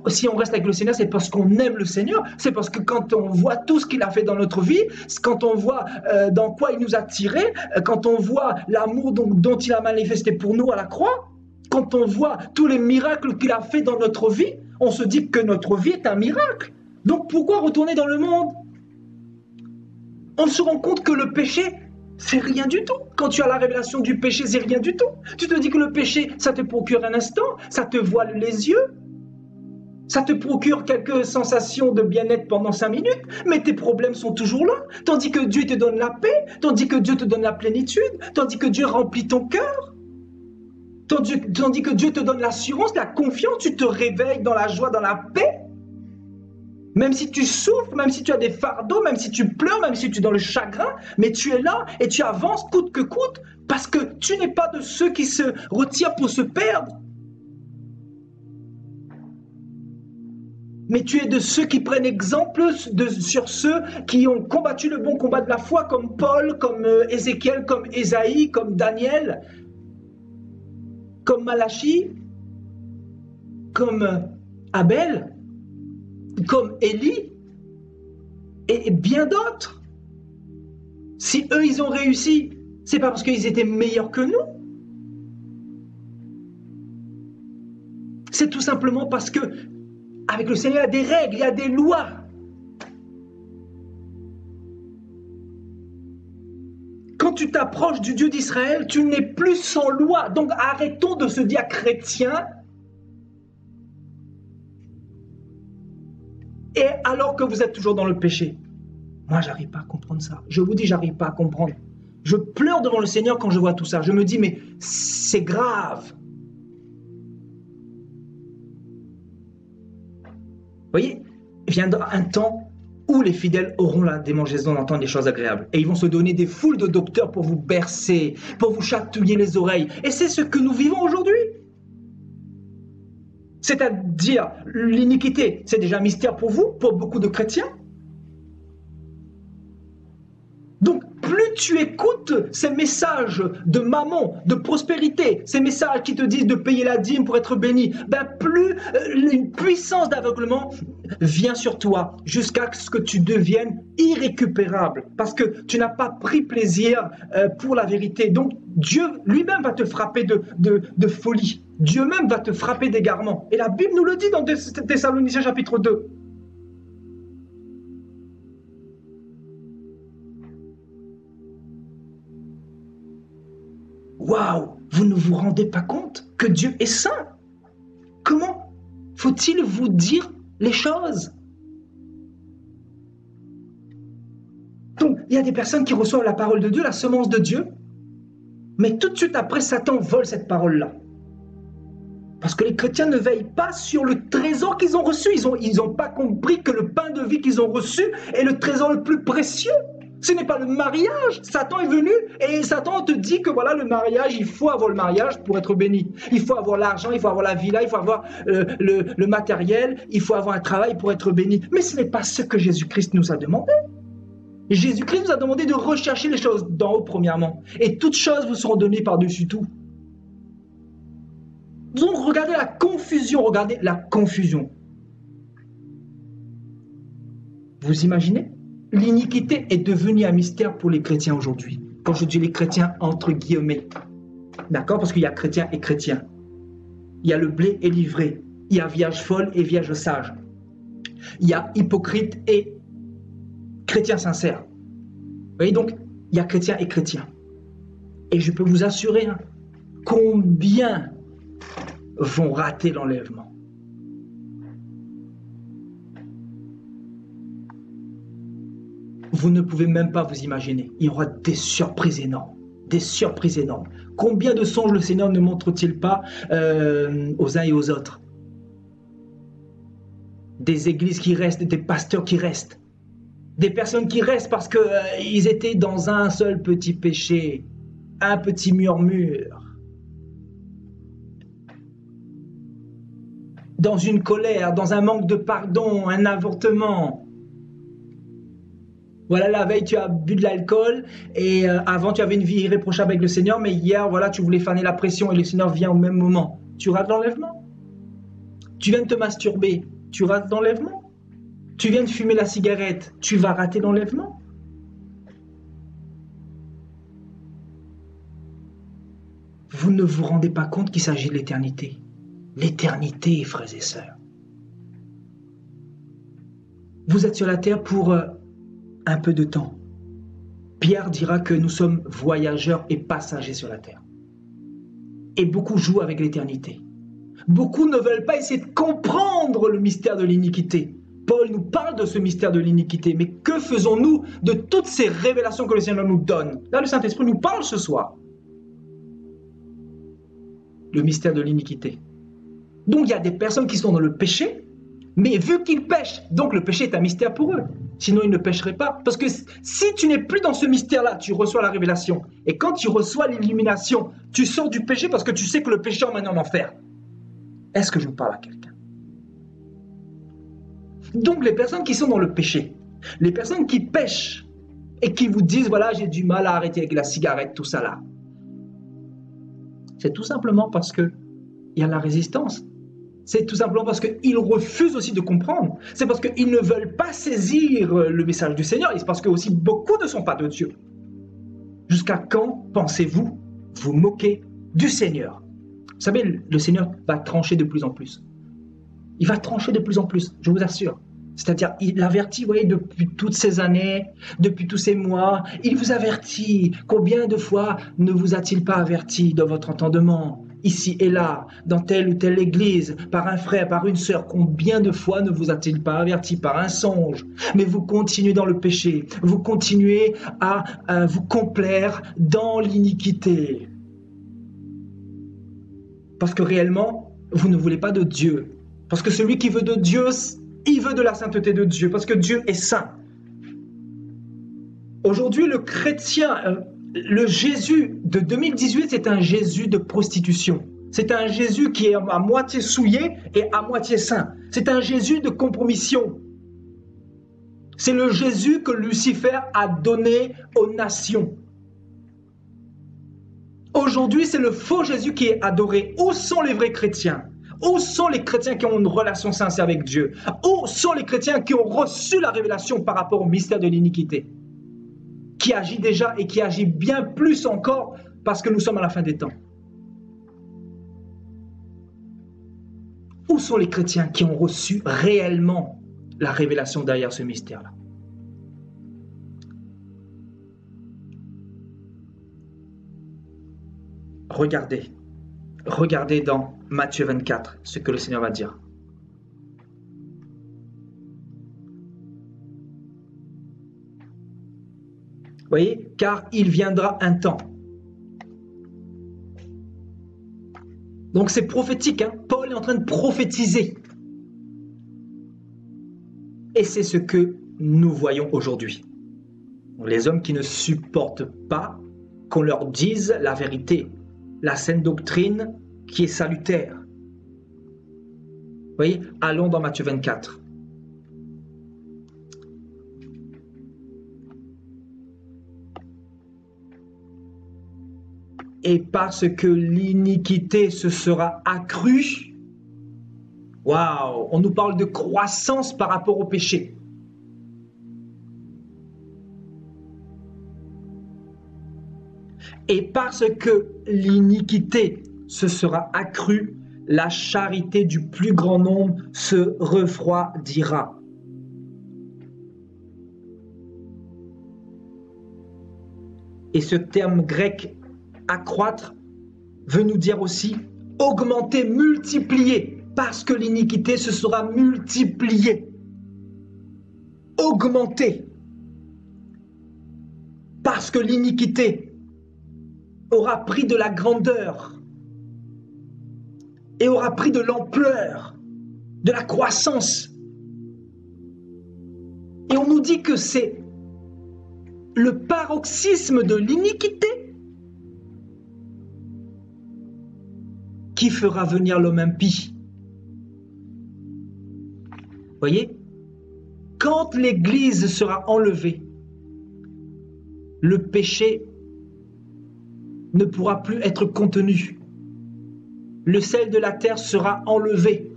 S1: si on reste avec le Seigneur, c'est parce qu'on aime le Seigneur. C'est parce que quand on voit tout ce qu'il a fait dans notre vie, quand on voit dans quoi il nous a tirés, quand on voit l'amour dont il a manifesté pour nous à la croix, quand on voit tous les miracles qu'il a fait dans notre vie, on se dit que notre vie est un miracle. Donc pourquoi retourner dans le monde? On se rend compte que le péché, c'est rien du tout. Quand tu as la révélation du péché, c'est rien du tout. Tu te dis que le péché, ça te procure un instant, ça te voile les yeux, ça te procure quelques sensations de bien-être pendant 5 minutes, mais tes problèmes sont toujours là. Tandis que Dieu te donne la paix, tandis que Dieu te donne la plénitude, tandis que Dieu remplit ton cœur, tandis que Dieu te donne l'assurance, la confiance, tu te réveilles dans la joie, dans la paix. Même si tu souffres, même si tu as des fardeaux, même si tu pleures, même si tu es dans le chagrin, mais tu es là et tu avances coûte que coûte parce que tu n'es pas de ceux qui se retirent pour se perdre. Mais tu es de ceux qui prennent exemple sur ceux qui ont combattu le bon combat de la foi, comme Paul, comme Ézéchiel, comme Ésaïe, comme Daniel, comme Malachie, comme Abel, comme Élie et bien d'autres. Si eux, ils ont réussi, c'est pas parce qu'ils étaient meilleurs que nous. C'est tout simplement parce que avec le Seigneur, il y a des règles, il y a des lois. Quand tu t'approches du Dieu d'Israël, tu n'es plus sans loi. Donc arrêtons de se dire chrétien. Et alors que vous êtes toujours dans le péché. Moi, j'arrive pas à comprendre ça. Je vous dis, j'arrive pas à comprendre. Je pleure devant le Seigneur quand je vois tout ça. Je me dis, mais c'est grave. Vous voyez, viendra un temps où les fidèles auront la démangeaison d'entendre des choses agréables. Et ils vont se donner des foules de docteurs pour vous bercer, pour vous chatouiller les oreilles. Et c'est ce que nous vivons aujourd'hui. C'est-à-dire, l'iniquité, c'est déjà un mystère pour vous, pour beaucoup de chrétiens. Donc, plus tu écoutes ces messages de mammon, de prospérité, ces messages qui te disent de payer la dîme pour être béni, ben plus une puissance d'aveuglement vient sur toi jusqu'à ce que tu deviennes irrécupérable parce que tu n'as pas pris plaisir pour la vérité. Donc, Dieu lui-même va te frapper de folie. Dieu même va te frapper d'égarement. Et la Bible nous le dit dans Thessaloniciens chapitre 2. Waouh, vous ne vous rendez pas compte que Dieu est saint? Comment Faut-il vous dire les choses? Donc, il y a des personnes qui reçoivent la parole de Dieu, la semence de Dieu, mais tout de suite après, Satan vole cette parole-là. Parce que les chrétiens ne veillent pas sur le trésor qu'ils ont reçu. Ils n'ont pas compris que le pain de vie qu'ils ont reçu est le trésor le plus précieux. Ce n'est pas le mariage. Satan est venu et Satan te dit que voilà, le mariage, il faut avoir le mariage pour être béni. Il faut avoir l'argent, il faut avoir la villa, il faut avoir le matériel, il faut avoir un travail pour être béni. Mais ce n'est pas ce que Jésus-Christ nous a demandé. Jésus-Christ nous a demandé de rechercher les choses d'en haut premièrement. Et toutes choses vous seront données par-dessus tout. Donc regardez la confusion, regardez la confusion. Vous imaginez? L'iniquité est devenue un mystère pour les chrétiens aujourd'hui. Quand je dis les chrétiens, entre guillemets. D'accord? Parce qu'il y a chrétiens et chrétiens. Il y a le blé et l'ivraie. Il y a vierge folle et vierge sage. Il y a hypocrite et chrétien sincère. Vous voyez donc, il y a chrétiens et chrétiens. Et je peux vous assurer, combien vont rater l'enlèvement. Vous ne pouvez même pas vous imaginer. Il y aura des surprises énormes. Des surprises énormes. Combien de songes le Seigneur ne montre-t-il pas aux uns et aux autres? Des églises qui restent, des pasteurs qui restent. Des personnes qui restent parce qu'ils étaient dans un seul petit péché, un petit murmure. Dans une colère, dans un manque de pardon, un avortement. Voilà, la veille, tu as bu de l'alcool et avant, tu avais une vie irréprochable avec le Seigneur, mais hier, voilà, tu voulais faner la pression et le Seigneur vient au même moment. Tu rates l'enlèvement. Tu viens de te masturber, tu rates l'enlèvement. Tu viens de fumer la cigarette, tu vas rater l'enlèvement. Vous ne vous rendez pas compte qu'il s'agit de l'éternité. L'éternité, frères et sœurs. Vous êtes sur la terre pour un peu de temps. Pierre dira que nous sommes voyageurs et passagers sur la terre. Et beaucoup jouent avec l'éternité. Beaucoup ne veulent pas essayer de comprendre le mystère de l'iniquité. Paul nous parle de ce mystère de l'iniquité, mais que faisons-nous de toutes ces révélations que le Seigneur nous donne? Là, le Saint-Esprit nous parle ce soir. Le mystère de l'iniquité. Donc, il y a des personnes qui sont dans le péché, mais vu qu'ils pêchent, donc le péché est un mystère pour eux. Sinon, ils ne pécheraient pas. Parce que si tu n'es plus dans ce mystère-là, tu reçois la révélation. Et quand tu reçois l'illumination, tu sors du péché parce que tu sais que le péché emmène en enfer. Est-ce que je vous parle à quelqu'un? Donc, les personnes qui sont dans le péché, les personnes qui pêchent et qui vous disent, voilà, j'ai du mal à arrêter avec la cigarette, tout ça là, c'est tout simplement parce qu'il y a la résistance. C'est tout simplement parce qu'ils refusent aussi de comprendre. C'est parce qu'ils ne veulent pas saisir le message du Seigneur. Et c'est parce que aussi beaucoup ne sont pas de Dieu. Jusqu'à quand pensez-vous vous moquer du Seigneur? Vous savez, le Seigneur va trancher de plus en plus. Il va trancher de plus en plus, je vous assure. C'est-à-dire, il avertit, vous voyez, depuis toutes ces années, depuis tous ces mois, il vous avertit. Combien de fois ne vous a-t-il pas averti dans votre entendement, ici et là, dans telle ou telle église, par un frère, par une sœur? Combien de fois ne vous a-t-il pas averti par un songe? Mais vous continuez dans le péché, vous continuez à vous complaire dans l'iniquité. Parce que réellement, vous ne voulez pas de Dieu. Parce que celui qui veut de Dieu, il veut de la sainteté de Dieu, parce que Dieu est saint. Aujourd'hui, le chrétien, le Jésus de 2018, c'est un Jésus de prostitution. C'est un Jésus qui est à moitié souillé et à moitié saint. C'est un Jésus de compromission. C'est le Jésus que Lucifer a donné aux nations. Aujourd'hui, c'est le faux Jésus qui est adoré. Où sont les vrais chrétiens? Où sont les chrétiens qui ont une relation sincère avec Dieu? Où sont les chrétiens qui ont reçu la révélation par rapport au mystère de l'iniquité? Qui agit déjà et qui agit bien plus encore parce que nous sommes à la fin des temps. Où sont les chrétiens qui ont reçu réellement la révélation derrière ce mystère-là? Regardez dans Matthieu 24 ce que le Seigneur va dire. Voyez, car il viendra un temps. Donc c'est prophétique, hein? Paul est en train de prophétiser. Et c'est ce que nous voyons aujourd'hui. Les hommes qui ne supportent pas qu'on leur dise la vérité, la saine doctrine qui est salutaire. Vous voyez, allons dans Matthieu 24. Et parce que l'iniquité se sera accrue, waouh, on nous parle de croissance par rapport au péché. Et parce que l'iniquité se sera accrue, la charité du plus grand nombre se refroidira. Et ce terme grec accroître veut nous dire aussi augmenter, multiplier, parce que l'iniquité se sera multipliée. Augmenter, parce que l'iniquité aura pris de la grandeur et aura pris de l'ampleur, de la croissance. Et on nous dit que c'est le paroxysme de l'iniquité qui fera venir l'homme impie. Voyez, quand l'Église sera enlevée, le péché ne pourra plus être contenu. Le sel de la terre sera enlevé.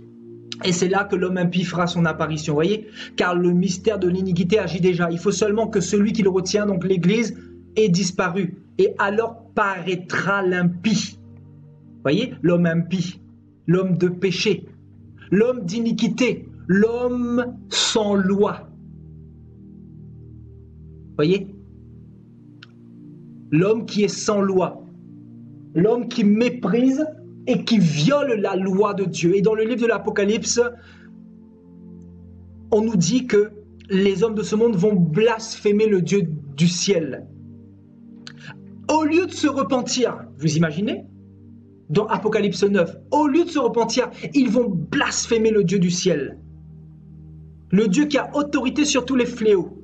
S1: Et c'est là que l'homme impie fera son apparition, voyez, car le mystère de l'iniquité agit déjà. Il faut seulement que celui qui le retient, donc l'Église, ait disparu. Et alors paraîtra l'impie. Voyez, l'homme impie, l'homme de péché, l'homme d'iniquité, l'homme sans loi. Voyez, l'homme qui est sans loi, l'homme qui méprise et qui viole la loi de Dieu. Et dans le livre de l'Apocalypse, on nous dit que les hommes de ce monde vont blasphémer le Dieu du ciel. Au lieu de se repentir, vous imaginez ? Dans Apocalypse 9, au lieu de se repentir, ils vont blasphémer le Dieu du ciel. Le Dieu qui a autorité sur tous les fléaux.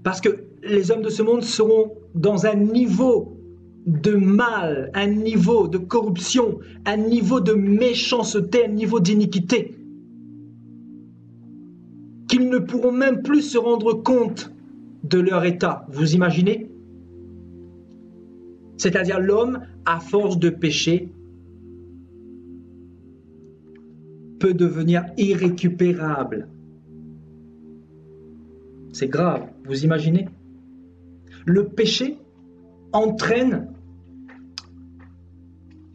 S1: Parce que les hommes de ce monde seront dans un niveau de mal, un niveau de corruption, un niveau de méchanceté, un niveau d'iniquité, qu'ils ne pourront même plus se rendre compte de leur état. Vous imaginez? C'est-à-dire l'homme, à force de péché, peut devenir irrécupérable. C'est grave, vous imaginez? Le péché entraîne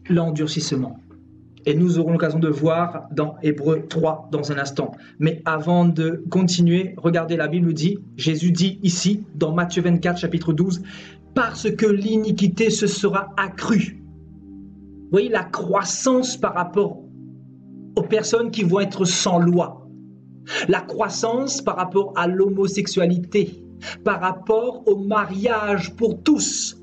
S1: l'endurcissement. Et nous aurons l'occasion de voir dans Hébreux 3 dans un instant. Mais avant de continuer, regardez, la Bible dit, Jésus dit ici, dans Matthieu 24, chapitre 12, « Parce que l'iniquité se sera accrue. » Vous voyez la croissance par rapport aux personnes qui vont être sans loi. La croissance par rapport à l'homosexualité, par rapport au mariage pour tous,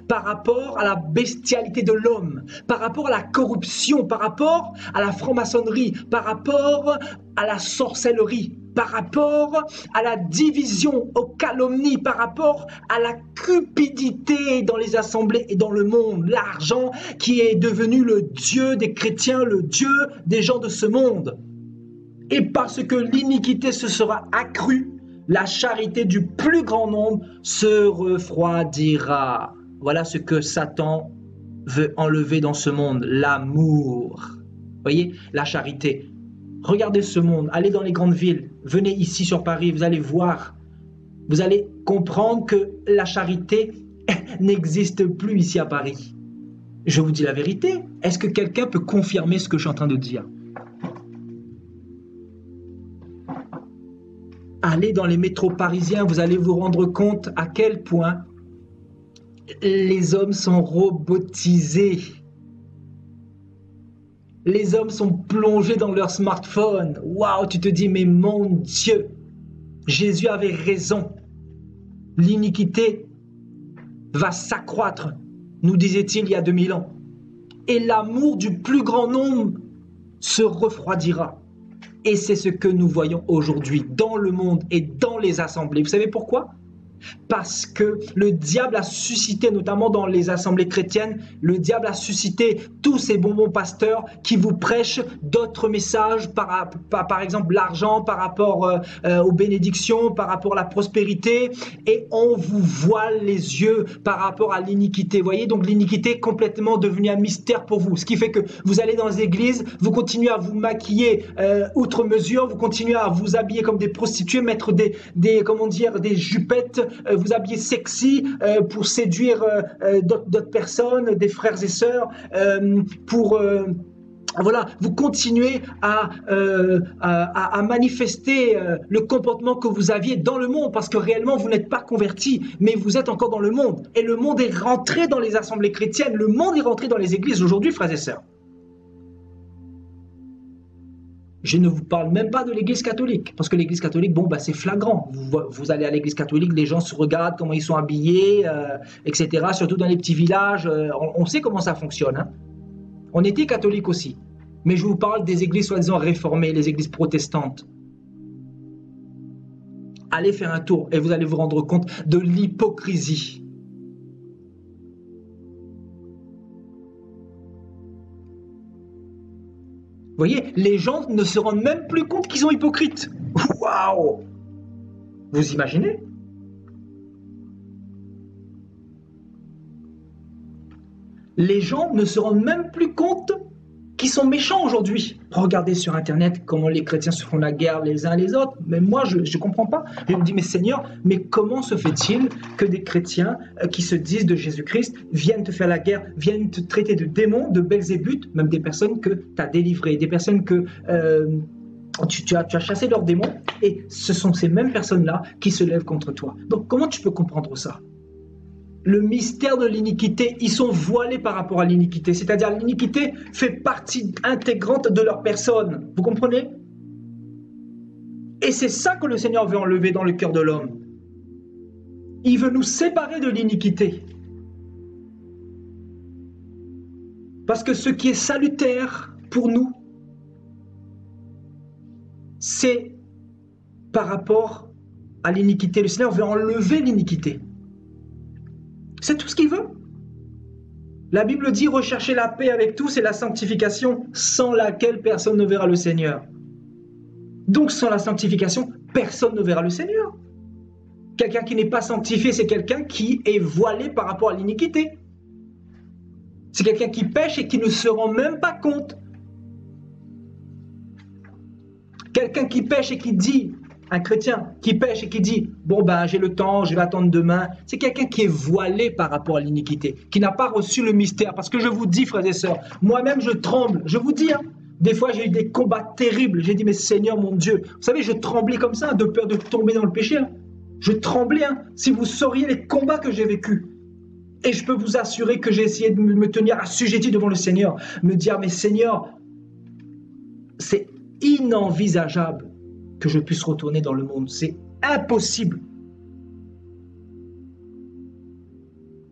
S1: par rapport à la bestialité de l'homme, par rapport à la corruption, par rapport à la franc-maçonnerie, par rapport à la sorcellerie, par rapport à la division, aux calomnies, par rapport à la cupidité dans les assemblées et dans le monde, l'argent qui est devenu le Dieu des chrétiens, le Dieu des gens de ce monde. Et parce que l'iniquité se sera accrue, la charité du plus grand nombre se refroidira. Voilà ce que Satan veut enlever dans ce monde, l'amour. Voyez, la charité. Regardez ce monde, allez dans les grandes villes, venez ici sur Paris, vous allez voir, vous allez comprendre que la charité n'existe plus ici à Paris. Je vous dis la vérité, est-ce que quelqu'un peut confirmer ce que je suis en train de dire? Allez dans les métros parisiens, vous allez vous rendre compte à quel point les hommes sont robotisés.
S2: Les hommes sont plongés dans leur smartphone. Waouh, tu te dis, mais mon Dieu, Jésus avait raison. L'iniquité va s'accroître, nous disait-il il y a 2000 ans. Et l'amour du plus grand nombre se refroidira. Et c'est ce que nous voyons aujourd'hui dans le monde et dans les assemblées. Vous savez pourquoi ? Parce que le diable a suscité, notamment dans les assemblées chrétiennes, le diable a suscité tous ces bonbons pasteurs qui vous prêchent d'autres messages, par exemple l'argent, par rapport aux bénédictions, par rapport à la prospérité, et on vous voile les yeux par rapport à l'iniquité. Vous voyez, donc l'iniquité est complètement devenue un mystère pour vous, ce qui fait que vous allez dans les églises, vous continuez à vous maquiller outre mesure, vous continuez à vous habiller comme des prostituées, mettre des jupettes, vous habiller sexy pour séduire d'autres personnes, des frères et sœurs, voilà, vous continuez à manifester le comportement que vous aviez dans le monde, parce que réellement vous n'êtes pas convertis, mais vous êtes encore dans le monde. Et le monde est rentré dans les assemblées chrétiennes, le monde est rentré dans les églises aujourd'hui, frères et sœurs. Je ne vous parle même pas de l'église catholique, parce que l'église catholique, c'est flagrant. Vous allez à l'église catholique, les gens se regardent comment ils sont habillés, etc. Surtout dans les petits villages, on sait comment ça fonctionne. Hein. On était catholique aussi, mais je vous parle des églises soi-disant réformées, les églises protestantes. Allez faire un tour et vous allez vous rendre compte de l'hypocrisie. Vous voyez, les gens ne se rendent même plus compte qu'ils sont hypocrites. Waouh! Vous imaginez? Les gens ne se rendent même plus compte qu'ils sont méchants aujourd'hui. Regardez sur Internet comment les chrétiens se font la guerre les uns les autres. Mais moi, je ne comprends pas. Je me dis, mais Seigneur, mais comment se fait-il que des chrétiens qui se disent de Jésus-Christ viennent te faire la guerre, viennent te traiter de démons, de Belzébuth, même des personnes que tu as délivrées, des personnes que tu as chassé leurs démons, et ce sont ces mêmes personnes-là qui se lèvent contre toi. Donc, comment tu peux comprendre ça ? Le mystère de l'iniquité, ils sont voilés par rapport à l'iniquité. C'est-à-dire l'iniquité fait partie intégrante de leur personne. Vous comprenez? Et c'est ça que le Seigneur veut enlever dans le cœur de l'homme. Il veut nous séparer de l'iniquité. Parce que ce qui est salutaire pour nous, c'est par rapport à l'iniquité. Le Seigneur veut enlever l'iniquité. C'est tout ce qu'il veut. La Bible dit rechercher la paix avec tous et la sanctification sans laquelle personne ne verra le Seigneur. Donc sans la sanctification, personne ne verra le Seigneur. Quelqu'un qui n'est pas sanctifié, c'est quelqu'un qui est voilé par rapport à l'iniquité. C'est quelqu'un qui pêche et qui ne se rend même pas compte. Quelqu'un qui pêche et qui dit, un chrétien qui pêche et qui dit « Bon, j'ai le temps, je vais attendre demain », c'est quelqu'un qui est voilé par rapport à l'iniquité, qui n'a pas reçu le mystère. Parce que je vous dis, frères et sœurs, moi-même je tremble, je vous dis, hein, des fois j'ai eu des combats terribles, j'ai dit « Mais Seigneur mon Dieu », vous savez, je tremblais comme ça, de peur de tomber dans le péché. Hein. Je tremblais, hein, si vous sauriez les combats que j'ai vécus. Et je peux vous assurer que j'ai essayé de me tenir assujetti devant le Seigneur, me dire « Mais Seigneur, c'est inenvisageable que je puisse retourner dans le monde. C'est impossible.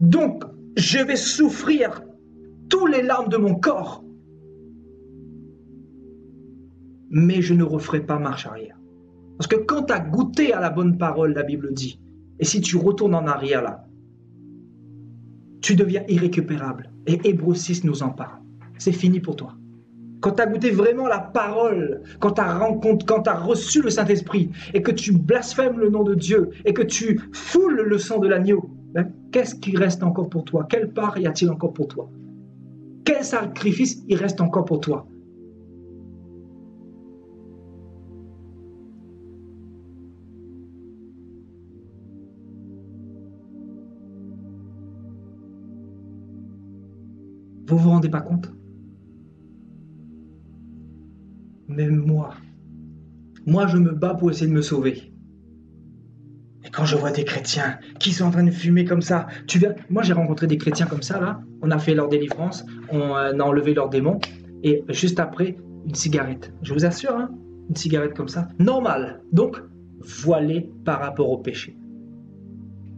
S2: Donc, je vais souffrir tous les larmes de mon corps. Mais je ne referai pas marche arrière. Parce que quand tu as goûté à la bonne parole, la Bible dit, et si tu retournes en arrière là, tu deviens irrécupérable. Et Hébreux 6 nous en parle. C'est fini pour toi. Quand tu as goûté vraiment la parole, quand tu as reçu le Saint-Esprit et que tu blasphèmes le nom de Dieu et que tu foules le sang de l'agneau, qu'est-ce qui reste encore pour toi? Quelle part y a-t-il encore pour toi? Quel sacrifice il reste encore pour toi? Vous vous rendez pas compte? Même moi, je me bats pour essayer de me sauver. Et quand je vois des chrétiens qui sont en train de fumer comme ça, moi j'ai rencontré des chrétiens comme ça là, on a fait leur délivrance, on a enlevé leurs démons, Et juste après, une cigarette. Je vous assure, hein, une cigarette comme ça, normal. Donc, voilé par rapport au péché.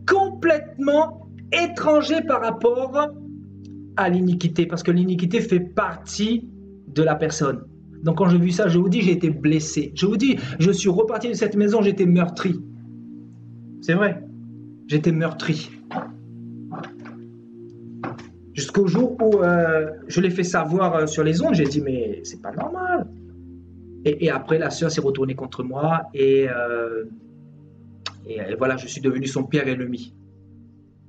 S2: Complètement étranger par rapport à l'iniquité, parce que l'iniquité fait partie de la personne. Donc quand j'ai vu ça, je vous dis, j'ai été blessé. Je vous dis, je suis reparti de cette maison, j'étais meurtri. C'est vrai, j'étais meurtri. Jusqu'au jour où je l'ai fait savoir sur les ondes, j'ai dit, mais c'est pas normal. Et après, la sœur s'est retournée contre moi et voilà, je suis devenu son pire ennemi.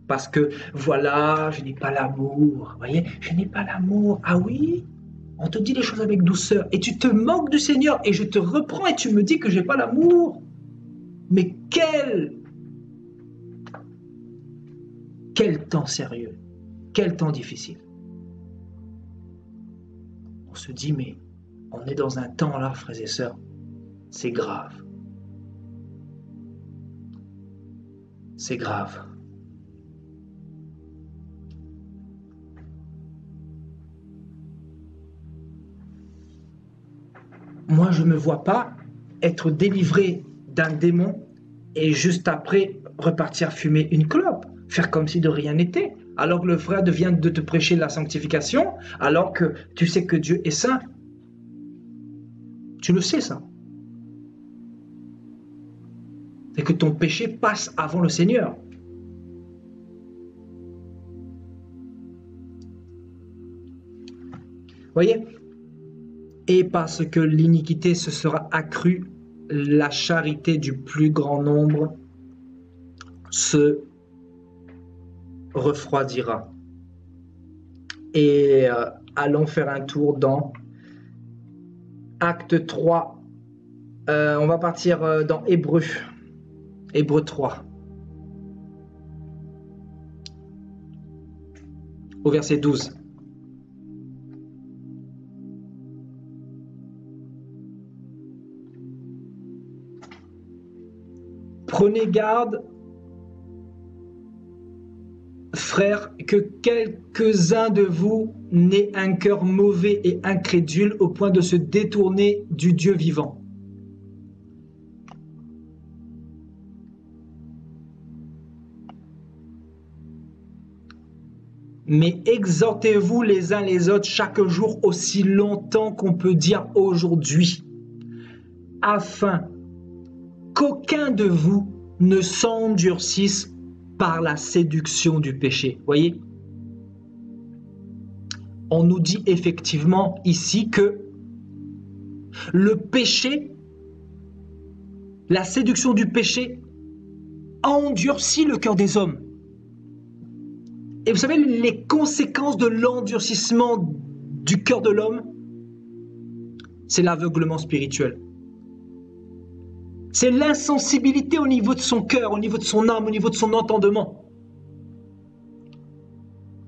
S2: Parce que voilà, je n'ai pas l'amour. Vous voyez, je n'ai pas l'amour. Ah oui? On te dit les choses avec douceur et tu te moques du Seigneur et je te reprends et tu me dis que je n'ai pas l'amour. Mais quel temps sérieux, quel temps difficile. On se dit, mais on est dans un temps là, frères et sœurs, c'est grave. C'est grave. Moi, je ne me vois pas être délivré d'un démon et juste après repartir fumer une clope, faire comme si de rien n'était, alors que le frère vient de te prêcher la sanctification, alors que tu sais que Dieu est saint. Tu le sais, ça. Et que ton péché passe avant le Seigneur. Voyez? Et parce que l'iniquité se sera accrue, la charité du plus grand nombre se refroidira. Et allons faire un tour dans Acte 3. On va partir dans Hébreu. Hébreu 3. Au verset 12. Prenez garde, frères, que quelques-uns de vous n'aient un cœur mauvais et incrédule au point de se détourner du Dieu vivant. Mais exhortez-vous les uns les autres chaque jour aussi longtemps qu'on peut dire aujourd'hui, afin qu'aucun de vous ne s'endurcisse par la séduction du péché. Voyez? On nous dit effectivement ici que le péché, la séduction du péché, endurcit le cœur des hommes. Et vous savez, les conséquences de l'endurcissement du cœur de l'homme, c'est l'aveuglement spirituel. C'est l'insensibilité au niveau de son cœur, au niveau de son âme, au niveau de son entendement.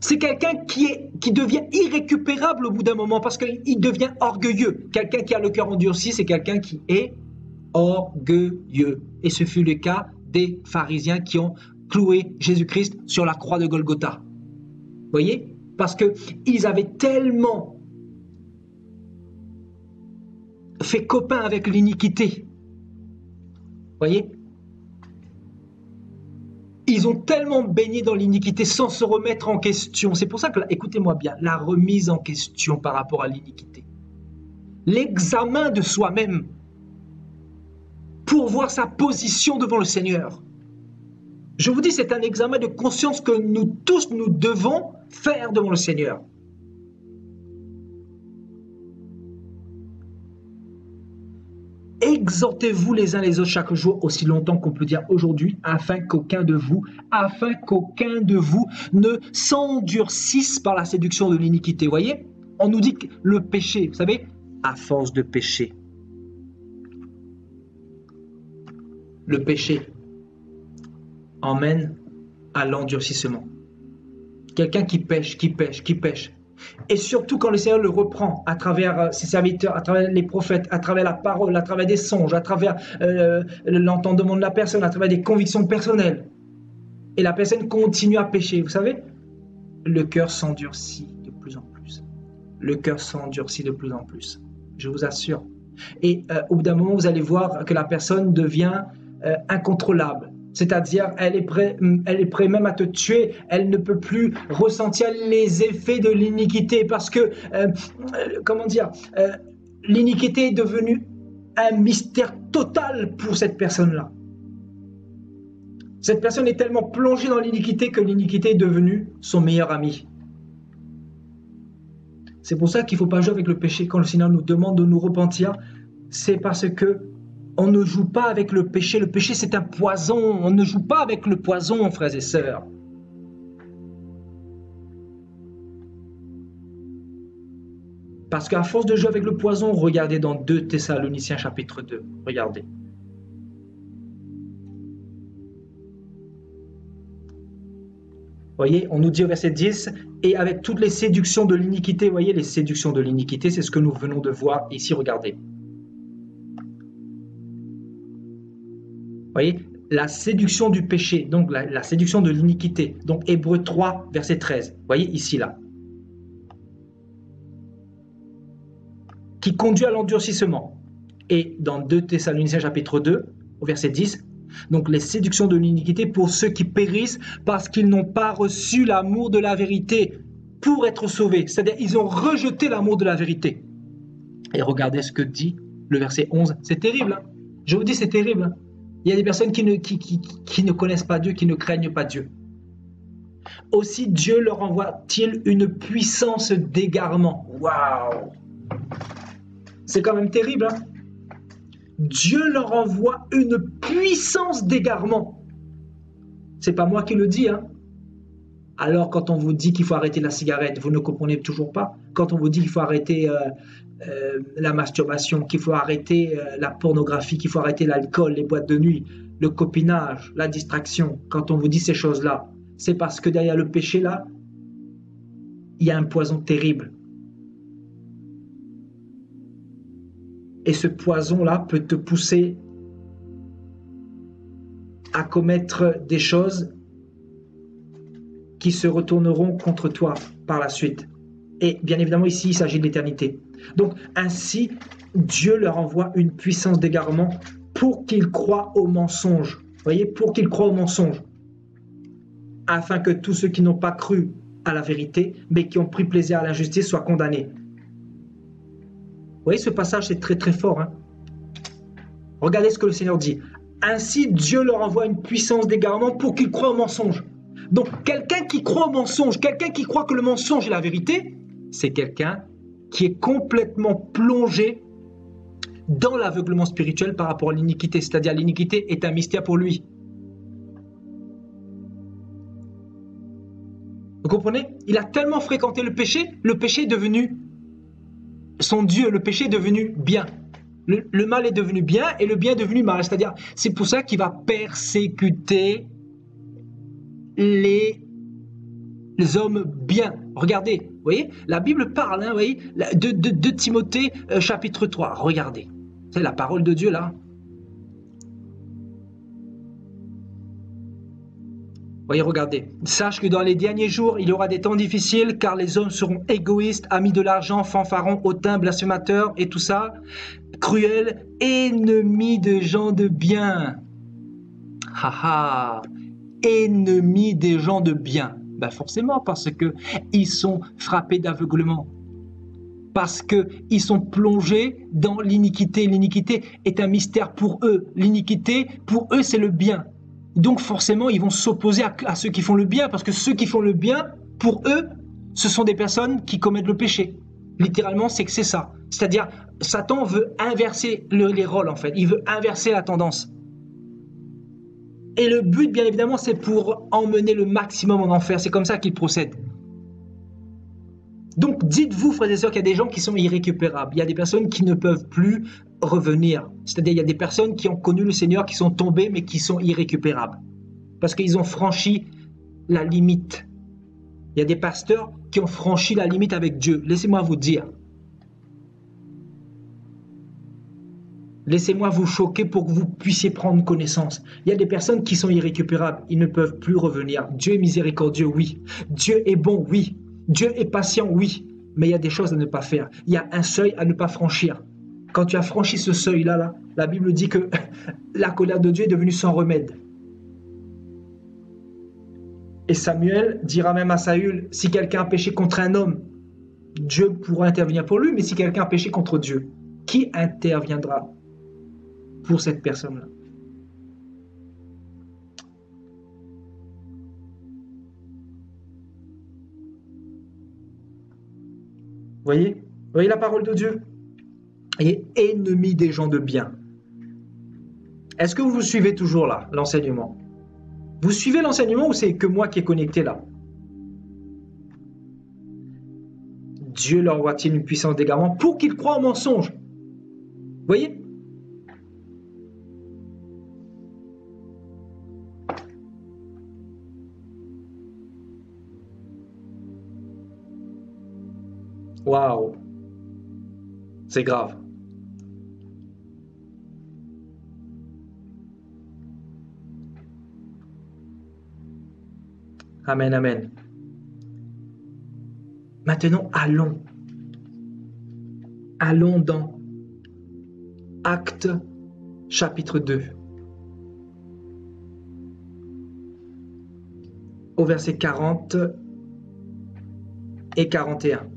S2: C'est quelqu'un qui devient irrécupérable au bout d'un moment parce qu'il devient orgueilleux. Quelqu'un qui a le cœur endurci, c'est quelqu'un qui est orgueilleux. Et ce fut le cas des pharisiens qui ont cloué Jésus-Christ sur la croix de Golgotha. Vous voyez? Parce qu'ils avaient tellement fait copain avec l'iniquité. Voyez? Ils ont tellement baigné dans l'iniquité sans se remettre en question. C'est pour ça que, écoutez-moi bien, la remise en question par rapport à l'iniquité. L'examen de soi-même pour voir sa position devant le Seigneur. Je vous dis, c'est un examen de conscience que nous tous, nous devons faire devant le Seigneur. Exhortez-vous les uns les autres chaque jour, aussi longtemps qu'on peut dire aujourd'hui, afin qu'aucun de vous ne s'endurcisse par la séduction de l'iniquité. Voyez, on nous dit que le péché, vous savez, à force de pécher, le péché emmène à l'endurcissement. Quelqu'un qui pêche. Et surtout quand le Seigneur le reprend à travers ses serviteurs, à travers les prophètes, à travers la parole, à travers des songes, à travers l'entendement de la personne, à travers des convictions personnelles. Et la personne continue à pécher. Vous savez, le cœur s'endurcit de plus en plus. le cœur s'endurcit de plus en plus. Je vous assure. Et au bout d'un moment, vous allez voir que la personne devient incontrôlable. C'est-à-dire, elle est prête même à te tuer. Elle ne peut plus ressentir les effets de l'iniquité parce que, l'iniquité est devenue un mystère total pour cette personne-là. Cette personne est tellement plongée dans l'iniquité que l'iniquité est devenue son meilleur ami. C'est pour ça qu'il ne faut pas jouer avec le péché. Quand le Seigneur nous demande de nous repentir, c'est parce que on ne joue pas avec le péché. Le péché, c'est un poison. On ne joue pas avec le poison, frères et sœurs. Parce qu'à force de jouer avec le poison, regardez dans 2 Thessaloniciens chapitre 2. Regardez. Voyez, on nous dit au verset 10, et avec toutes les séductions de l'iniquité, voyez, les séductions de l'iniquité, c'est ce que nous venons de voir ici, regardez. Voyez, la séduction du péché, donc la séduction de l'iniquité, donc Hébreux 3, verset 13, voyez, ici, là. Qui conduit à l'endurcissement. Et dans 2 Thessaloniciens chapitre 2, au verset 10, donc les séductions de l'iniquité pour ceux qui périssent parce qu'ils n'ont pas reçu l'amour de la vérité pour être sauvés. C'est-à-dire ils ont rejeté l'amour de la vérité. Et regardez ce que dit le verset 11. C'est terrible. Hein? Je vous dis, c'est terrible. Hein? Il y a des personnes qui ne connaissent pas Dieu, qui ne craignent pas Dieu. Aussi Dieu leur envoie-t-il une puissance d'égarement. Waouh! C'est quand même terrible. Hein? Dieu leur envoie une puissance d'égarement. C'est pas moi qui le dis. Hein. Alors quand on vous dit qu'il faut arrêter la cigarette, vous ne comprenez toujours pas. Quand on vous dit qu'il faut arrêter la masturbation, qu'il faut arrêter la pornographie, qu'il faut arrêter l'alcool, les boîtes de nuit, le copinage, la distraction, quand on vous dit ces choses-là, c'est parce que derrière le péché là, il y a un poison terrible. Et ce poison-là peut te pousser à commettre des choses qui se retourneront contre toi par la suite. Et bien évidemment, ici, il s'agit de l'éternité. Donc, ainsi, Dieu leur envoie une puissance d'égarement pour qu'ils croient au mensonge. Vous voyez, pour qu'ils croient au mensonge. Afin que tous ceux qui n'ont pas cru à la vérité, mais qui ont pris plaisir à l'injustice, soient condamnés. Vous voyez, ce passage, c'est très très fort. Hein? Regardez ce que le Seigneur dit. Ainsi, Dieu leur envoie une puissance d'égarement pour qu'ils croient au mensonge. Donc, quelqu'un qui croit au mensonge, quelqu'un qui croit que le mensonge est la vérité, c'est quelqu'un qui est complètement plongé dans l'aveuglement spirituel par rapport à l'iniquité. C'est-à-dire, l'iniquité est un mystère pour lui. Vous comprenez? Il a tellement fréquenté le péché est devenu son Dieu, le péché est devenu bien. Le mal est devenu bien et le bien est devenu mal. C'est-à-dire, c'est pour ça qu'il va persécuter les hommes bien. Regardez, vous voyez, la Bible parle, hein, vous voyez, de Timothée chapitre 3. Regardez, c'est la parole de Dieu là. Voyez, regardez. Sache que dans les derniers jours, il y aura des temps difficiles car les hommes seront égoïstes, amis de l'argent, fanfarons, hautains, blasphémateurs et tout ça, cruels, ennemis de gens de bien. Haha, ennemis des gens de bien. Ben forcément parce que ils sont frappés d'aveuglement. Parce qu'ils sont plongés dans l'iniquité. L'iniquité est un mystère pour eux. L'iniquité, pour eux, c'est le bien. Donc forcément, ils vont s'opposer à ceux qui font le bien, parce que ceux qui font le bien, pour eux, ce sont des personnes qui commettent le péché. Littéralement, c'est que c'est ça. C'est-à-dire, Satan veut inverser les rôles, en fait. Il veut inverser la tendance. Et le but, bien évidemment, c'est pour emmener le maximum en enfer. C'est comme ça qu'il procède. Donc, dites-vous, frères et sœurs, qu'il y a des gens qui sont irrécupérables. Il y a des personnes qui ne peuvent plus revenir. C'est-à-dire, il y a des personnes qui ont connu le Seigneur, qui sont tombées, mais qui sont irrécupérables. Parce qu'ils ont franchi la limite. Il y a des pasteurs qui ont franchi la limite avec Dieu. Laissez-moi vous dire. Laissez-moi vous choquer pour que vous puissiez prendre connaissance. Il y a des personnes qui sont irrécupérables. Ils ne peuvent plus revenir. Dieu est miséricordieux, oui. Dieu est bon, oui. Dieu est patient, oui. mais il y a des choses à ne pas faire. Il y a un seuil à ne pas franchir. Quand tu as franchi ce seuil-là, la Bible dit que la colère de Dieu est devenue sans remède. Et Samuel dira même à Saül, si quelqu'un a péché contre un homme, Dieu pourra intervenir pour lui, mais si quelqu'un a péché contre Dieu, qui interviendra pour cette personne-là? Voyez la parole de Dieu est ennemi des gens de bien. Est-ce que vous suivez toujours là, l'enseignement? Vous suivez l'enseignement ou c'est que moi qui est connecté là? Dieu leur envoie-t-il une puissance d'égarement pour qu'ils croient au mensonge? Voyez? Waouh! C'est grave. Amen, amen. Maintenant, allons dans Actes chapitre 2, au verset 40 et 41.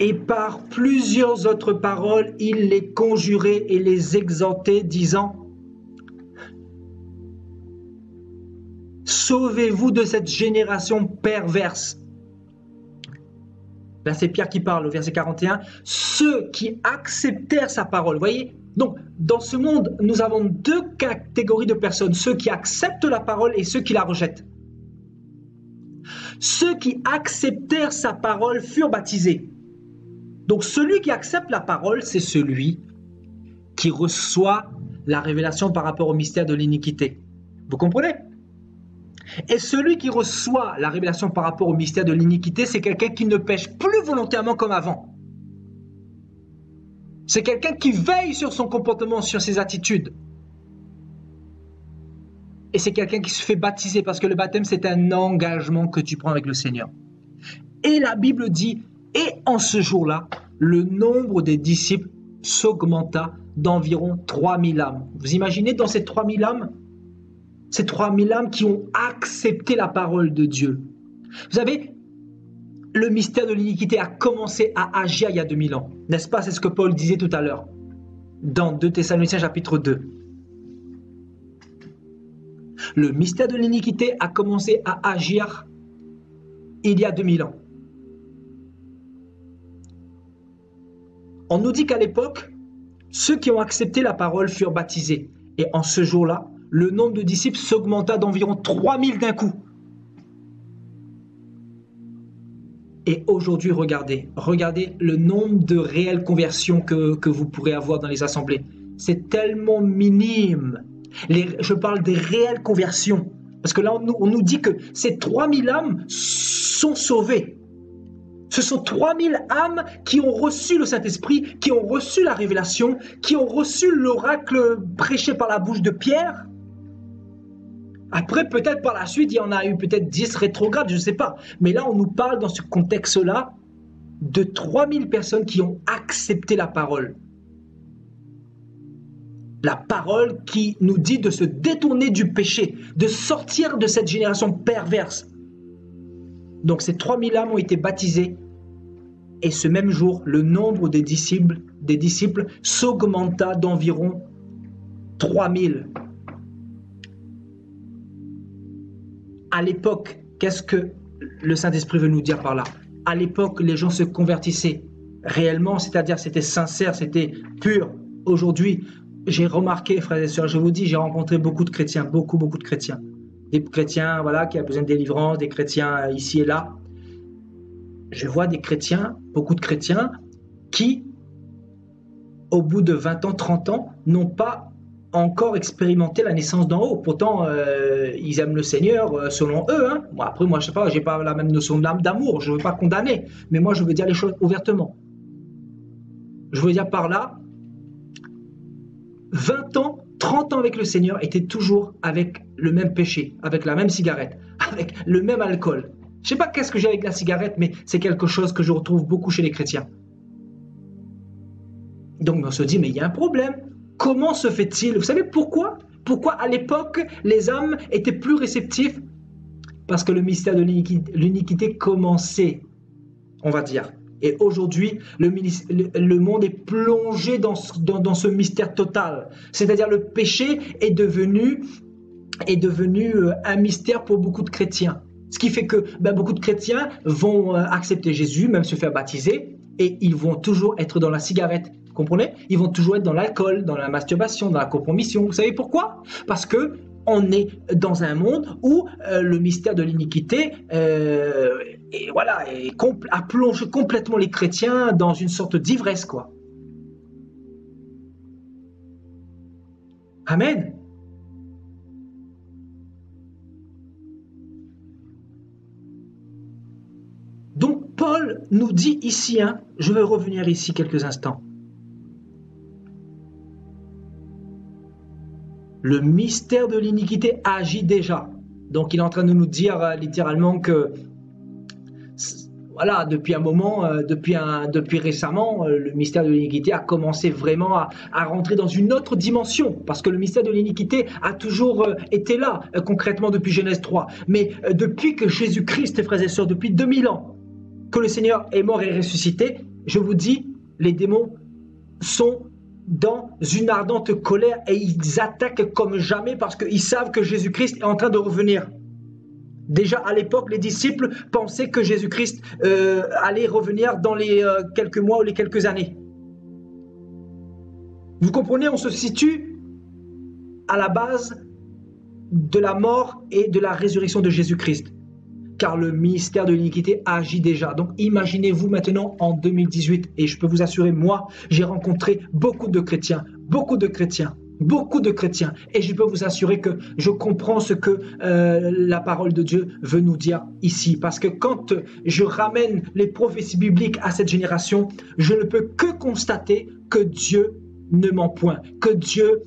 S2: Et par plusieurs autres paroles, il les conjurait et les exhortait, disant: sauvez-vous de cette génération perverse. Là, c'est Pierre qui parle au verset 41. Ceux qui acceptèrent sa parole. Voyez? Donc, dans ce monde, nous avons deux catégories de personnes. Ceux qui acceptent la parole et ceux qui la rejettent. Ceux qui acceptèrent sa parole furent baptisés. Donc celui qui accepte la parole, c'est celui qui reçoit la révélation par rapport au mystère de l'iniquité. Vous comprenez? Et celui qui reçoit la révélation par rapport au mystère de l'iniquité, c'est quelqu'un qui ne pêche plus volontairement comme avant. C'est quelqu'un qui veille sur son comportement, sur ses attitudes. Et c'est quelqu'un qui se fait baptiser, parce que le baptême, c'est un engagement que tu prends avec le Seigneur. Et la Bible dit: et en ce jour-là, le nombre des disciples s'augmenta d'environ 3000 âmes. Vous imaginez dans ces 3000 âmes? Ces 3000 âmes qui ont accepté la parole de Dieu. Vous savez, le mystère de l'iniquité a commencé à agir il y a 2000 ans. N'est-ce pas? C'est ce que Paul disait tout à l'heure dans 2 Thessaloniciens chapitre 2. Le mystère de l'iniquité a commencé à agir il y a 2000 ans. On nous dit qu'à l'époque, ceux qui ont accepté la parole furent baptisés. Et en ce jour-là, le nombre de disciples s'augmenta d'environ 3000 d'un coup. Et aujourd'hui, regardez le nombre de réelles conversions que vous pourrez avoir dans les assemblées. C'est tellement minime. Je parle des réelles conversions. Parce que là, on nous dit que ces 3000 âmes sont sauvées. Ce sont 3000 âmes qui ont reçu le Saint-Esprit, qui ont reçu la révélation, qui ont reçu l'oracle prêché par la bouche de Pierre. Après, peut-être par la suite, il y en a eu peut-être 10 rétrogrades, je ne sais pas. Mais là, on nous parle dans ce contexte-là de 3000 personnes qui ont accepté la parole. La parole qui nous dit de se détourner du péché, de sortir de cette génération perverse. Donc ces 3000 âmes ont été baptisées et ce même jour, le nombre des disciples s'augmenta d'environ 3000. À l'époque, qu'est-ce que le Saint-Esprit veut nous dire par là? À l'époque, les gens se convertissaient réellement, c'est-à-dire c'était sincère, c'était pur. Aujourd'hui, j'ai remarqué, frères et sœurs, je vous dis, j'ai rencontré beaucoup de chrétiens, beaucoup de chrétiens. Des chrétiens voilà, qui ont besoin de délivrance, des chrétiens ici et là. Je vois des chrétiens, beaucoup de chrétiens, qui, au bout de 20 ans, 30 ans, n'ont pas encore expérimenté la naissance d'en haut. Pourtant, ils aiment le Seigneur selon eux. Hein. Bon, après, moi, je sais pas, j'ai pas la même notion d'amour, je ne veux pas condamner, mais moi, je veux dire les choses ouvertement. Je veux dire par là, 20 ans, 30 ans avec le Seigneur, étaient toujours avec le même péché, avec la même cigarette, avec le même alcool. Je ne sais pas qu'est-ce que j'ai avec la cigarette, mais c'est quelque chose que je retrouve beaucoup chez les chrétiens. Donc on se dit, mais il y a un problème. Comment se fait-il? Vous savez pourquoi? Pourquoi à l'époque, les hommes étaient plus réceptifs? Parce que le mystère de l'iniquité commençait, on va dire. Et aujourd'hui, le monde est plongé dans ce mystère total. C'est-à-dire le péché est devenu un mystère pour beaucoup de chrétiens. Ce qui fait que beaucoup de chrétiens vont accepter Jésus, même se faire baptiser, et ils vont toujours être dans la cigarette. Vous comprenez? Ils vont toujours être dans l'alcool, dans la masturbation, dans la compromission. Vous savez pourquoi? Parce que on est dans un monde où le mystère de l'iniquité a plongé complètement les chrétiens dans une sorte d'ivresse, quoi. Amen. Donc Paul nous dit ici, je vais revenir ici quelques instants. Le mystère de l'iniquité agit déjà. Donc il est en train de nous dire littéralement que voilà, depuis un moment, depuis récemment, le mystère de l'iniquité a commencé vraiment à rentrer dans une autre dimension, parce que le mystère de l'iniquité a toujours été là, concrètement depuis Genèse 3. Mais depuis que Jésus-Christ, frères et sœurs, depuis 2000 ans, que le Seigneur est mort et ressuscité, je vous dis, les démons sont dans une ardente colère et ils attaquent comme jamais parce qu'ils savent que Jésus-Christ est en train de revenir. Déjà à l'époque, les disciples pensaient que Jésus-Christ allait revenir dans les quelques mois ou les quelques années. Vous comprenez, on se situe à la base de la mort et de la résurrection de Jésus-Christ. Car le mystère de l'iniquité agit déjà. Donc imaginez-vous maintenant en 2018, et je peux vous assurer, moi, j'ai rencontré beaucoup de chrétiens, et je peux vous assurer que je comprends ce que la parole de Dieu veut nous dire ici. Parce que quand je ramène les prophéties bibliques à cette génération, je ne peux que constater que Dieu ne ment point, que Dieu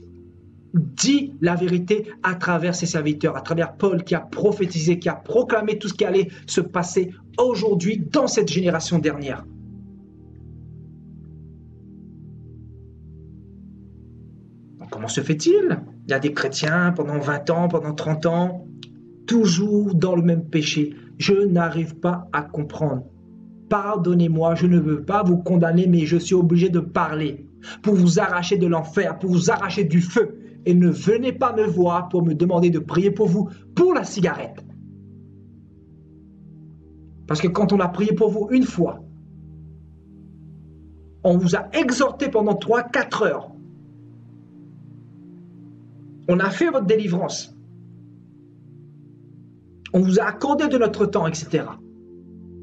S2: dit la vérité à travers ses serviteurs, à travers Paul qui a prophétisé, qui a proclamé tout ce qui allait se passer aujourd'hui dans cette génération dernière. Donc, comment se fait-il? Il y a des chrétiens pendant 20 ans, pendant 30 ans, toujours dans le même péché. Je n'arrive pas à comprendre. Pardonnez-moi, je ne veux pas vous condamner, mais je suis obligé de parler pour vous arracher de l'enfer, pour vous arracher du feu. Et ne venez pas me voir pour me demander de prier pour vous, pour la cigarette. Parce que quand on a prié pour vous une fois, on vous a exhorté pendant 3-4 heures. On a fait votre délivrance. On vous a accordé de notre temps, etc.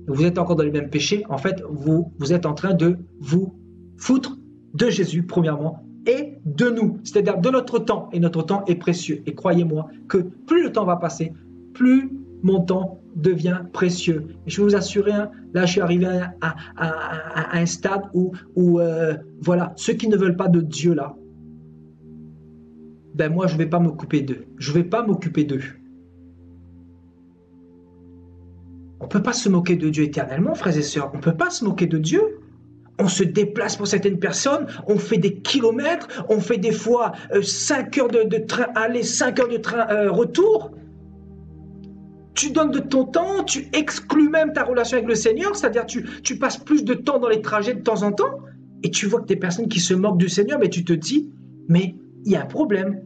S2: Vous êtes encore dans les mêmes péchés. En fait, vous êtes en train de vous foutre de Jésus, premièrement, et de nous, c'est-à-dire de notre temps. Et notre temps est précieux. Et croyez-moi que plus le temps va passer, plus mon temps devient précieux. Et je vais vous assurer, là je suis arrivé à un stade où voilà, ceux qui ne veulent pas de Dieu là, ben moi je ne vais pas m'occuper d'eux. Je ne vais pas m'occuper d'eux. On ne peut pas se moquer de Dieu éternellement, frères et sœurs. On ne peut pas se moquer de Dieu. On se déplace pour certaines personnes, on fait des kilomètres, on fait des fois 5 heures de train aller, 5 heures de train retour. Tu donnes de ton temps, tu exclus même ta relation avec le Seigneur, c'est-à-dire tu passes plus de temps dans les trajets de temps en temps, et tu vois que des personnes qui se moquent du Seigneur, mais tu te dis, mais il y a un problème.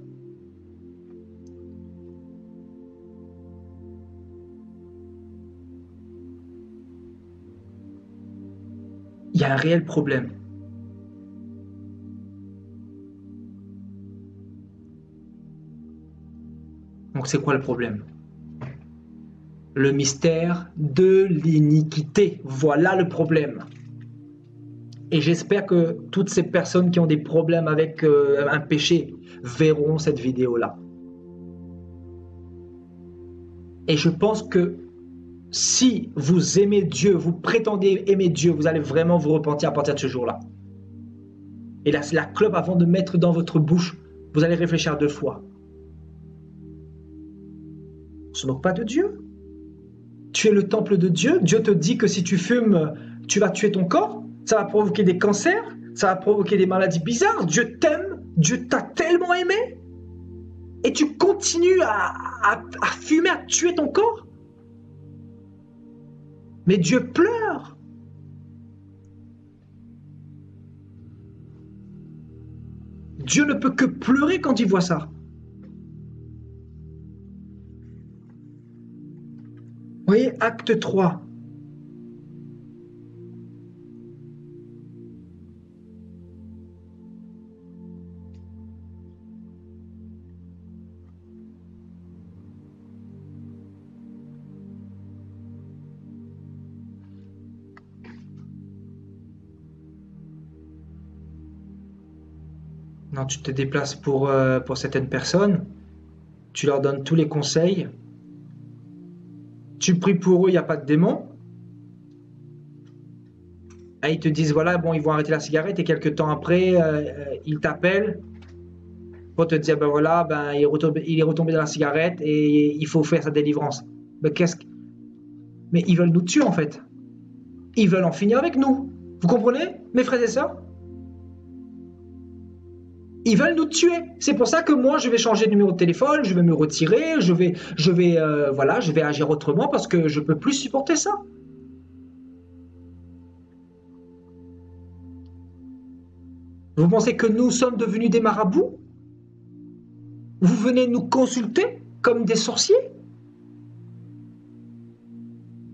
S2: Il y a un réel problème. Donc c'est quoi le problème? Le mystère de l'iniquité. Voilà le problème. Et j'espère que toutes ces personnes qui ont des problèmes avec un péché verront cette vidéo-là. Et je pense que si vous aimez Dieu, vous prétendez aimer Dieu, vous allez vraiment vous repentir à partir de ce jour-là. Et là, c'est la clope avant de mettre dans votre bouche. Vous allez réfléchir 2 fois. On ne se moque pas de Dieu. Tu es le temple de Dieu. Dieu te dit que si tu fumes, tu vas tuer ton corps. Ça va provoquer des cancers. Ça va provoquer des maladies bizarres. Dieu t'aime. Dieu t'a tellement aimé. Et tu continues à fumer, à tuer ton corps. Mais Dieu pleure. Dieu ne peut que pleurer quand il voit ça. Vous voyez, acte 3. Non, tu te déplaces pour certaines personnes, tu leur donnes tous les conseils, tu pries pour eux, il n'y a pas de démon. Et ils te disent, voilà, bon, ils vont arrêter la cigarette et quelques temps après, ils t'appellent pour te dire, ben voilà, ben, il est retombé dans la cigarette et il faut faire sa délivrance. Ben, Mais ils veulent nous tuer en fait. Ils veulent en finir avec nous. Vous comprenez, mes frères et sœurs? Ils veulent nous tuer. C'est pour ça que moi, je vais changer de numéro de téléphone, je vais me retirer, je vais agir autrement parce que je ne peux plus supporter ça. Vous pensez que nous sommes devenus des marabouts? Vous venez nous consulter comme des sorciers?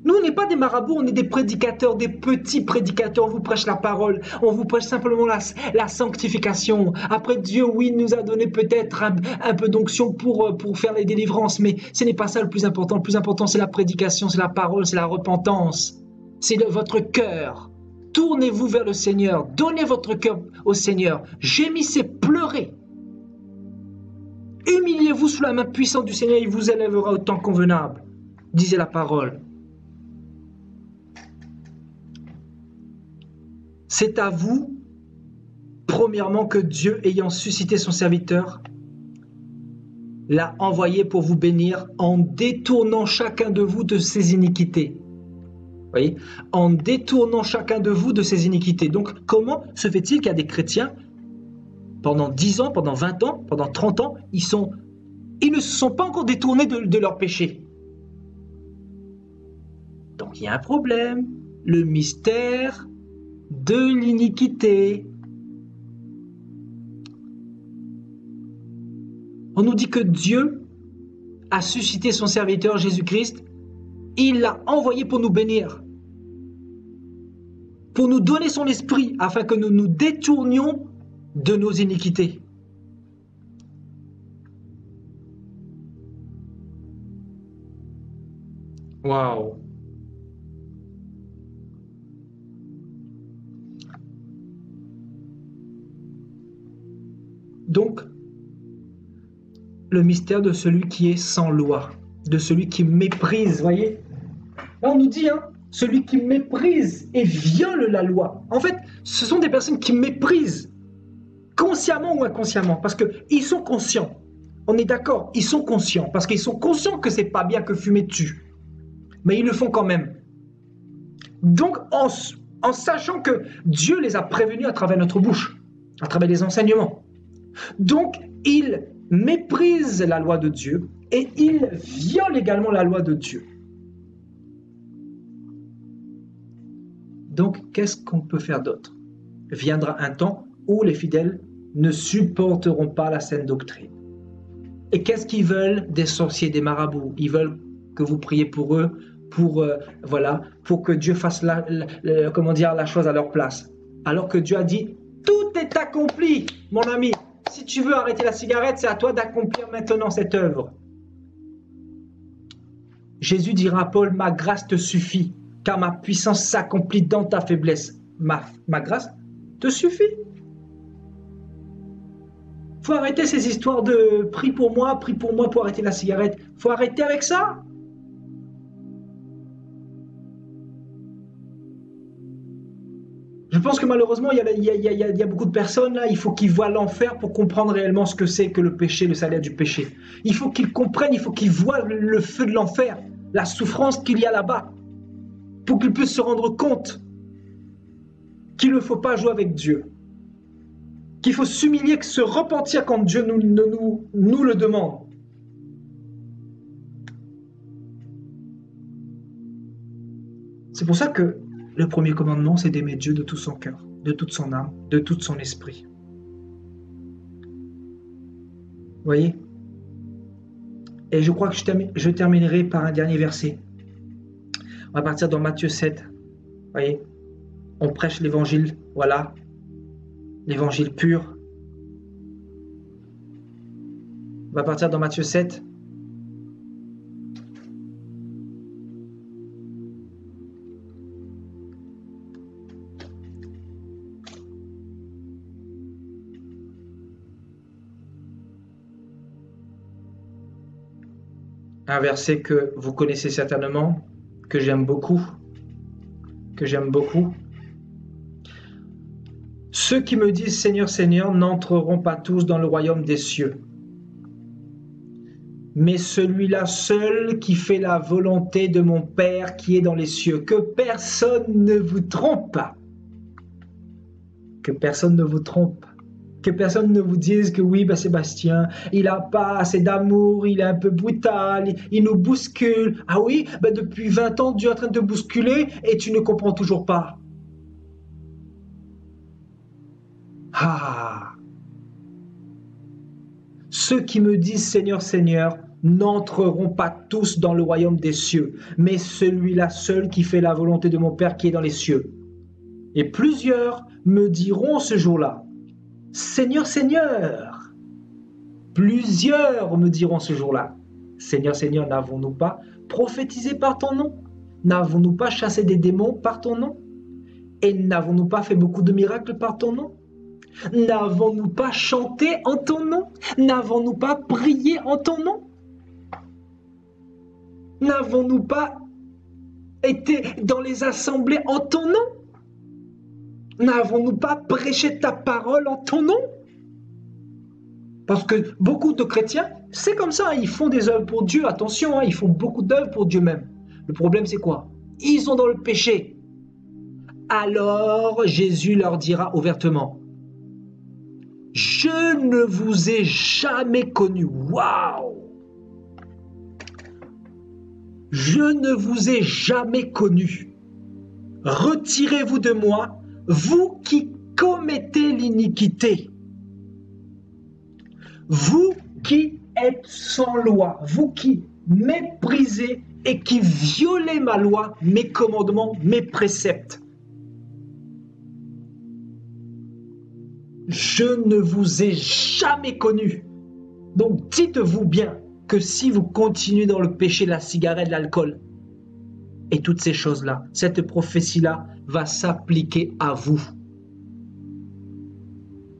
S2: Nous, on n'est pas des marabouts, on est des prédicateurs, des petits prédicateurs. On vous prêche la parole, on vous prêche simplement la sanctification. Après, Dieu, oui, nous a donné peut-être un peu d'onction pour faire les délivrances, mais ce n'est pas ça le plus important. Le plus important, c'est la prédication, c'est la parole, c'est la repentance. C'est votre cœur. Tournez-vous vers le Seigneur, donnez votre cœur au Seigneur. Gémissez, pleurez. Humiliez-vous sous la main puissante du Seigneur, il vous élèvera au temps convenable, disait la parole. C'est à vous, premièrement, que Dieu, ayant suscité son serviteur, l'a envoyé pour vous bénir en détournant chacun de vous de ses iniquités. Vous voyez, en détournant chacun de vous de ses iniquités. Donc, comment se fait-il qu'il y a des chrétiens, pendant 10 ans, pendant 20 ans, pendant 30 ans, ils ne se sont pas encore détournés de leurs péchés? Donc, il y a un problème. Le mystère de l'iniquité. On nous dit que Dieu a suscité son serviteur Jésus-Christ, il l'a envoyé pour nous bénir, pour nous donner son esprit, afin que nous nous détournions de nos iniquités. Waouh! Donc, le mystère de celui qui est sans loi, de celui qui méprise, voyez? Là, on nous dit, celui qui méprise et viole la loi. En fait, ce sont des personnes qui méprisent, consciemment ou inconsciemment, parce qu'ils sont conscients. On est d'accord, ils sont conscients, parce qu'ils sont conscients que c'est pas bien que fumer tue. Mais ils le font quand même. Donc, en sachant que Dieu les a prévenus à travers notre bouche, à travers les enseignements. Donc, ils méprisent la loi de Dieu et ils violent également la loi de Dieu. Donc, qu'est-ce qu'on peut faire d'autre? Viendra un temps où les fidèles ne supporteront pas la saine doctrine. Et qu'est-ce qu'ils veulent des sorciers, des marabouts? Ils veulent que vous priez pour eux, pour que Dieu fasse la chose à leur place. Alors que Dieu a dit, tout est accompli, mon ami. Si tu veux arrêter la cigarette, c'est à toi d'accomplir maintenant cette œuvre. Jésus dira à Paul, ma grâce te suffit, car ma puissance s'accomplit dans ta faiblesse. Ma grâce te suffit. Il faut arrêter ces histoires de prie pour moi pour arrêter la cigarette. Il faut arrêter avec ça. Je pense que malheureusement, il y a beaucoup de personnes là, il faut qu'ils voient l'enfer pour comprendre réellement ce que c'est que le péché, le salaire du péché. Il faut qu'ils comprennent, il faut qu'ils voient le feu de l'enfer, la souffrance qu'il y a là-bas, pour qu'ils puissent se rendre compte qu'il ne faut pas jouer avec Dieu, qu'il faut s'humilier, se repentir quand Dieu nous le demande. C'est pour ça que le premier commandement, c'est d'aimer Dieu de tout son cœur, de toute son âme, de tout son esprit. Vous voyez? Et je crois que je terminerai par un dernier verset. On va partir dans Matthieu 7. Vous voyez? On prêche l'évangile, voilà. L'évangile pur. On va partir dans Matthieu 7. Un verset que vous connaissez certainement, que j'aime beaucoup. Ceux qui me disent Seigneur, Seigneur n'entreront pas tous dans le royaume des cieux, mais celui-là seul qui fait la volonté de mon Père qui est dans les cieux. Que personne ne vous trompe. Que personne ne vous trompe. Que personne ne vous dise que oui, Sébastien, il n'a pas assez d'amour, il est un peu brutal, il nous bouscule. Ah oui, depuis 20 ans, Dieu est en train de te bousculer et tu ne comprends toujours pas. Ah! Ceux qui me disent Seigneur, Seigneur, n'entreront pas tous dans le royaume des cieux, mais celui-là seul qui fait la volonté de mon Père qui est dans les cieux. Et plusieurs me diront ce jour-là, Seigneur, Seigneur. Plusieurs me diront ce jour-là, Seigneur, Seigneur, n'avons-nous pas prophétisé par ton nom? N'avons-nous pas chassé des démons par ton nom? Et n'avons-nous pas fait beaucoup de miracles par ton nom? N'avons-nous pas chanté en ton nom? N'avons-nous pas prié en ton nom? N'avons-nous pas été dans les assemblées en ton nom? N'avons-nous pas prêché ta parole en ton nom? Parce que beaucoup de chrétiens, c'est comme ça, ils font des œuvres pour Dieu, attention, ils font beaucoup d'œuvres pour Dieu même. Le problème c'est quoi? Ils sont dans le péché. Alors Jésus leur dira ouvertement, je ne vous ai jamais connu. Waouh! Je ne vous ai jamais connu. Retirez-vous de moi, vous qui commettez l'iniquité. Vous qui êtes sans loi, vous qui méprisez et qui violez ma loi, mes commandements, mes préceptes. Je ne vous ai jamais connu. Donc dites-vous bien que si vous continuez dans le péché, la cigarette, l'alcool et toutes ces choses-là, cette prophétie-là va s'appliquer à vous.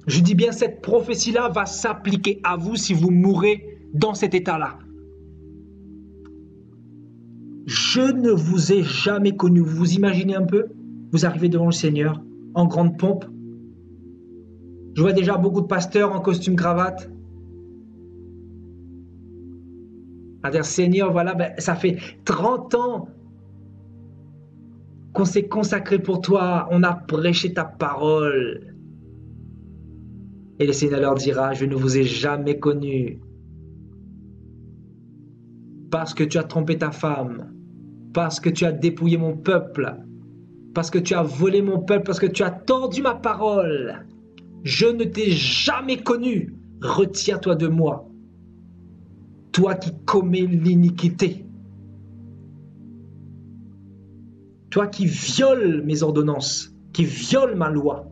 S2: Je dis bien, cette prophétie-là va s'appliquer à vous si vous mourrez dans cet état-là. Je ne vous ai jamais connu. Vous vous imaginez un peu? Vous arrivez devant le Seigneur en grande pompe. Je vois déjà beaucoup de pasteurs en costume cravate. À dire, Seigneur, voilà, ça fait 30 ans qu'on s'est consacré pour toi. On a prêché ta parole. Et le Seigneur leur dira, je ne vous ai jamais connu. Parce que tu as trompé ta femme. Parce que tu as dépouillé mon peuple. Parce que tu as volé mon peuple. Parce que tu as tordu ma parole. Je ne t'ai jamais connu. Retire-toi de moi. Toi qui commets l'iniquité. Toi qui violes mes ordonnances. Qui violes ma loi.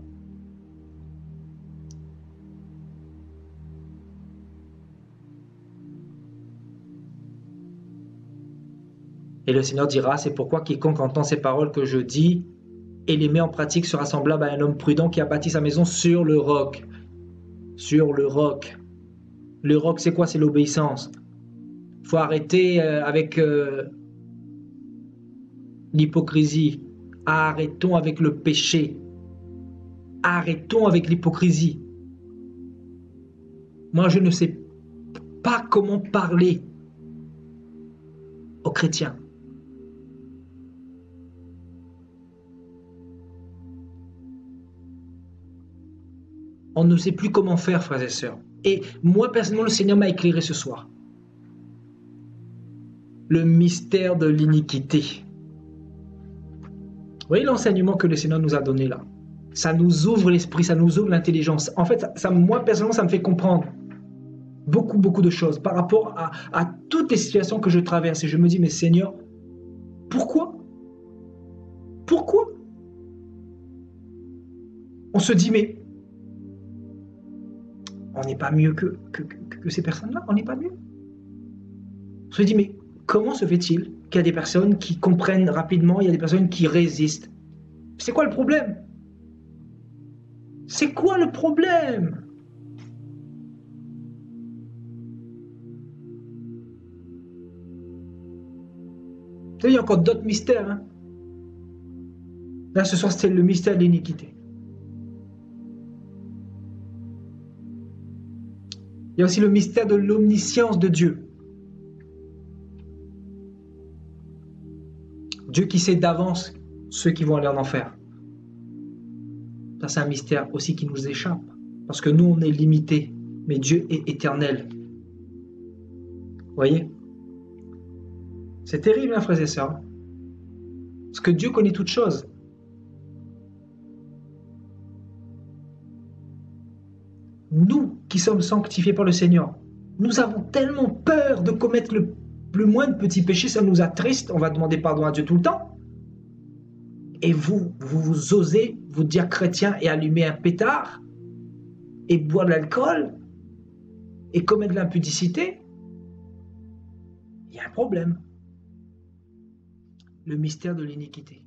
S2: Et le Seigneur dira, c'est pourquoi quiconque entend ces paroles que je dis et les met en pratique sera semblable à un homme prudent qui a bâti sa maison sur le roc. Sur le roc. Le roc, c'est quoi? C'est l'obéissance. Il faut arrêter avec l'hypocrisie. Arrêtons avec le péché. Arrêtons avec l'hypocrisie. Moi, je ne sais pas comment parler aux chrétiens. On ne sait plus comment faire, frères et sœurs. Et moi, personnellement, le Seigneur m'a éclairé ce soir. Le mystère de l'iniquité. Vous voyez l'enseignement que le Seigneur nous a donné là? Ça nous ouvre l'esprit, ça nous ouvre l'intelligence. En fait, moi, personnellement, ça me fait comprendre beaucoup de choses par rapport à toutes les situations que je traverse. Et je me dis, mais Seigneur, pourquoi? Pourquoi? On se dit, mais on n'est pas mieux que ces personnes-là, on n'est pas mieux. On se dit, mais comment se fait-il qu'il y a des personnes qui comprennent rapidement, il y a des personnes qui résistent? C'est quoi le problème? C'est quoi le problème? Vous savez, il y a encore d'autres mystères. Hein? Là, ce soir, c'était le mystère de l'iniquité. Il y a aussi le mystère de l'omniscience de Dieu. Dieu qui sait d'avance ceux qui vont aller en enfer. Ça, c'est un mystère aussi qui nous échappe. Parce que nous, on est limités. Mais Dieu est éternel. Vous voyez? C'est terrible, hein, frères et sœurs. Parce que Dieu connaît toutes choses. Nous qui sommes sanctifiés par le Seigneur, nous avons tellement peur de commettre le moindre petit péché, ça nous attriste, on va demander pardon à Dieu tout le temps. Et vous osez vous dire chrétien et allumer un pétard et boire de l'alcool et commettre de l'impudicité? Il y a un problème. Le mystère de l'iniquité.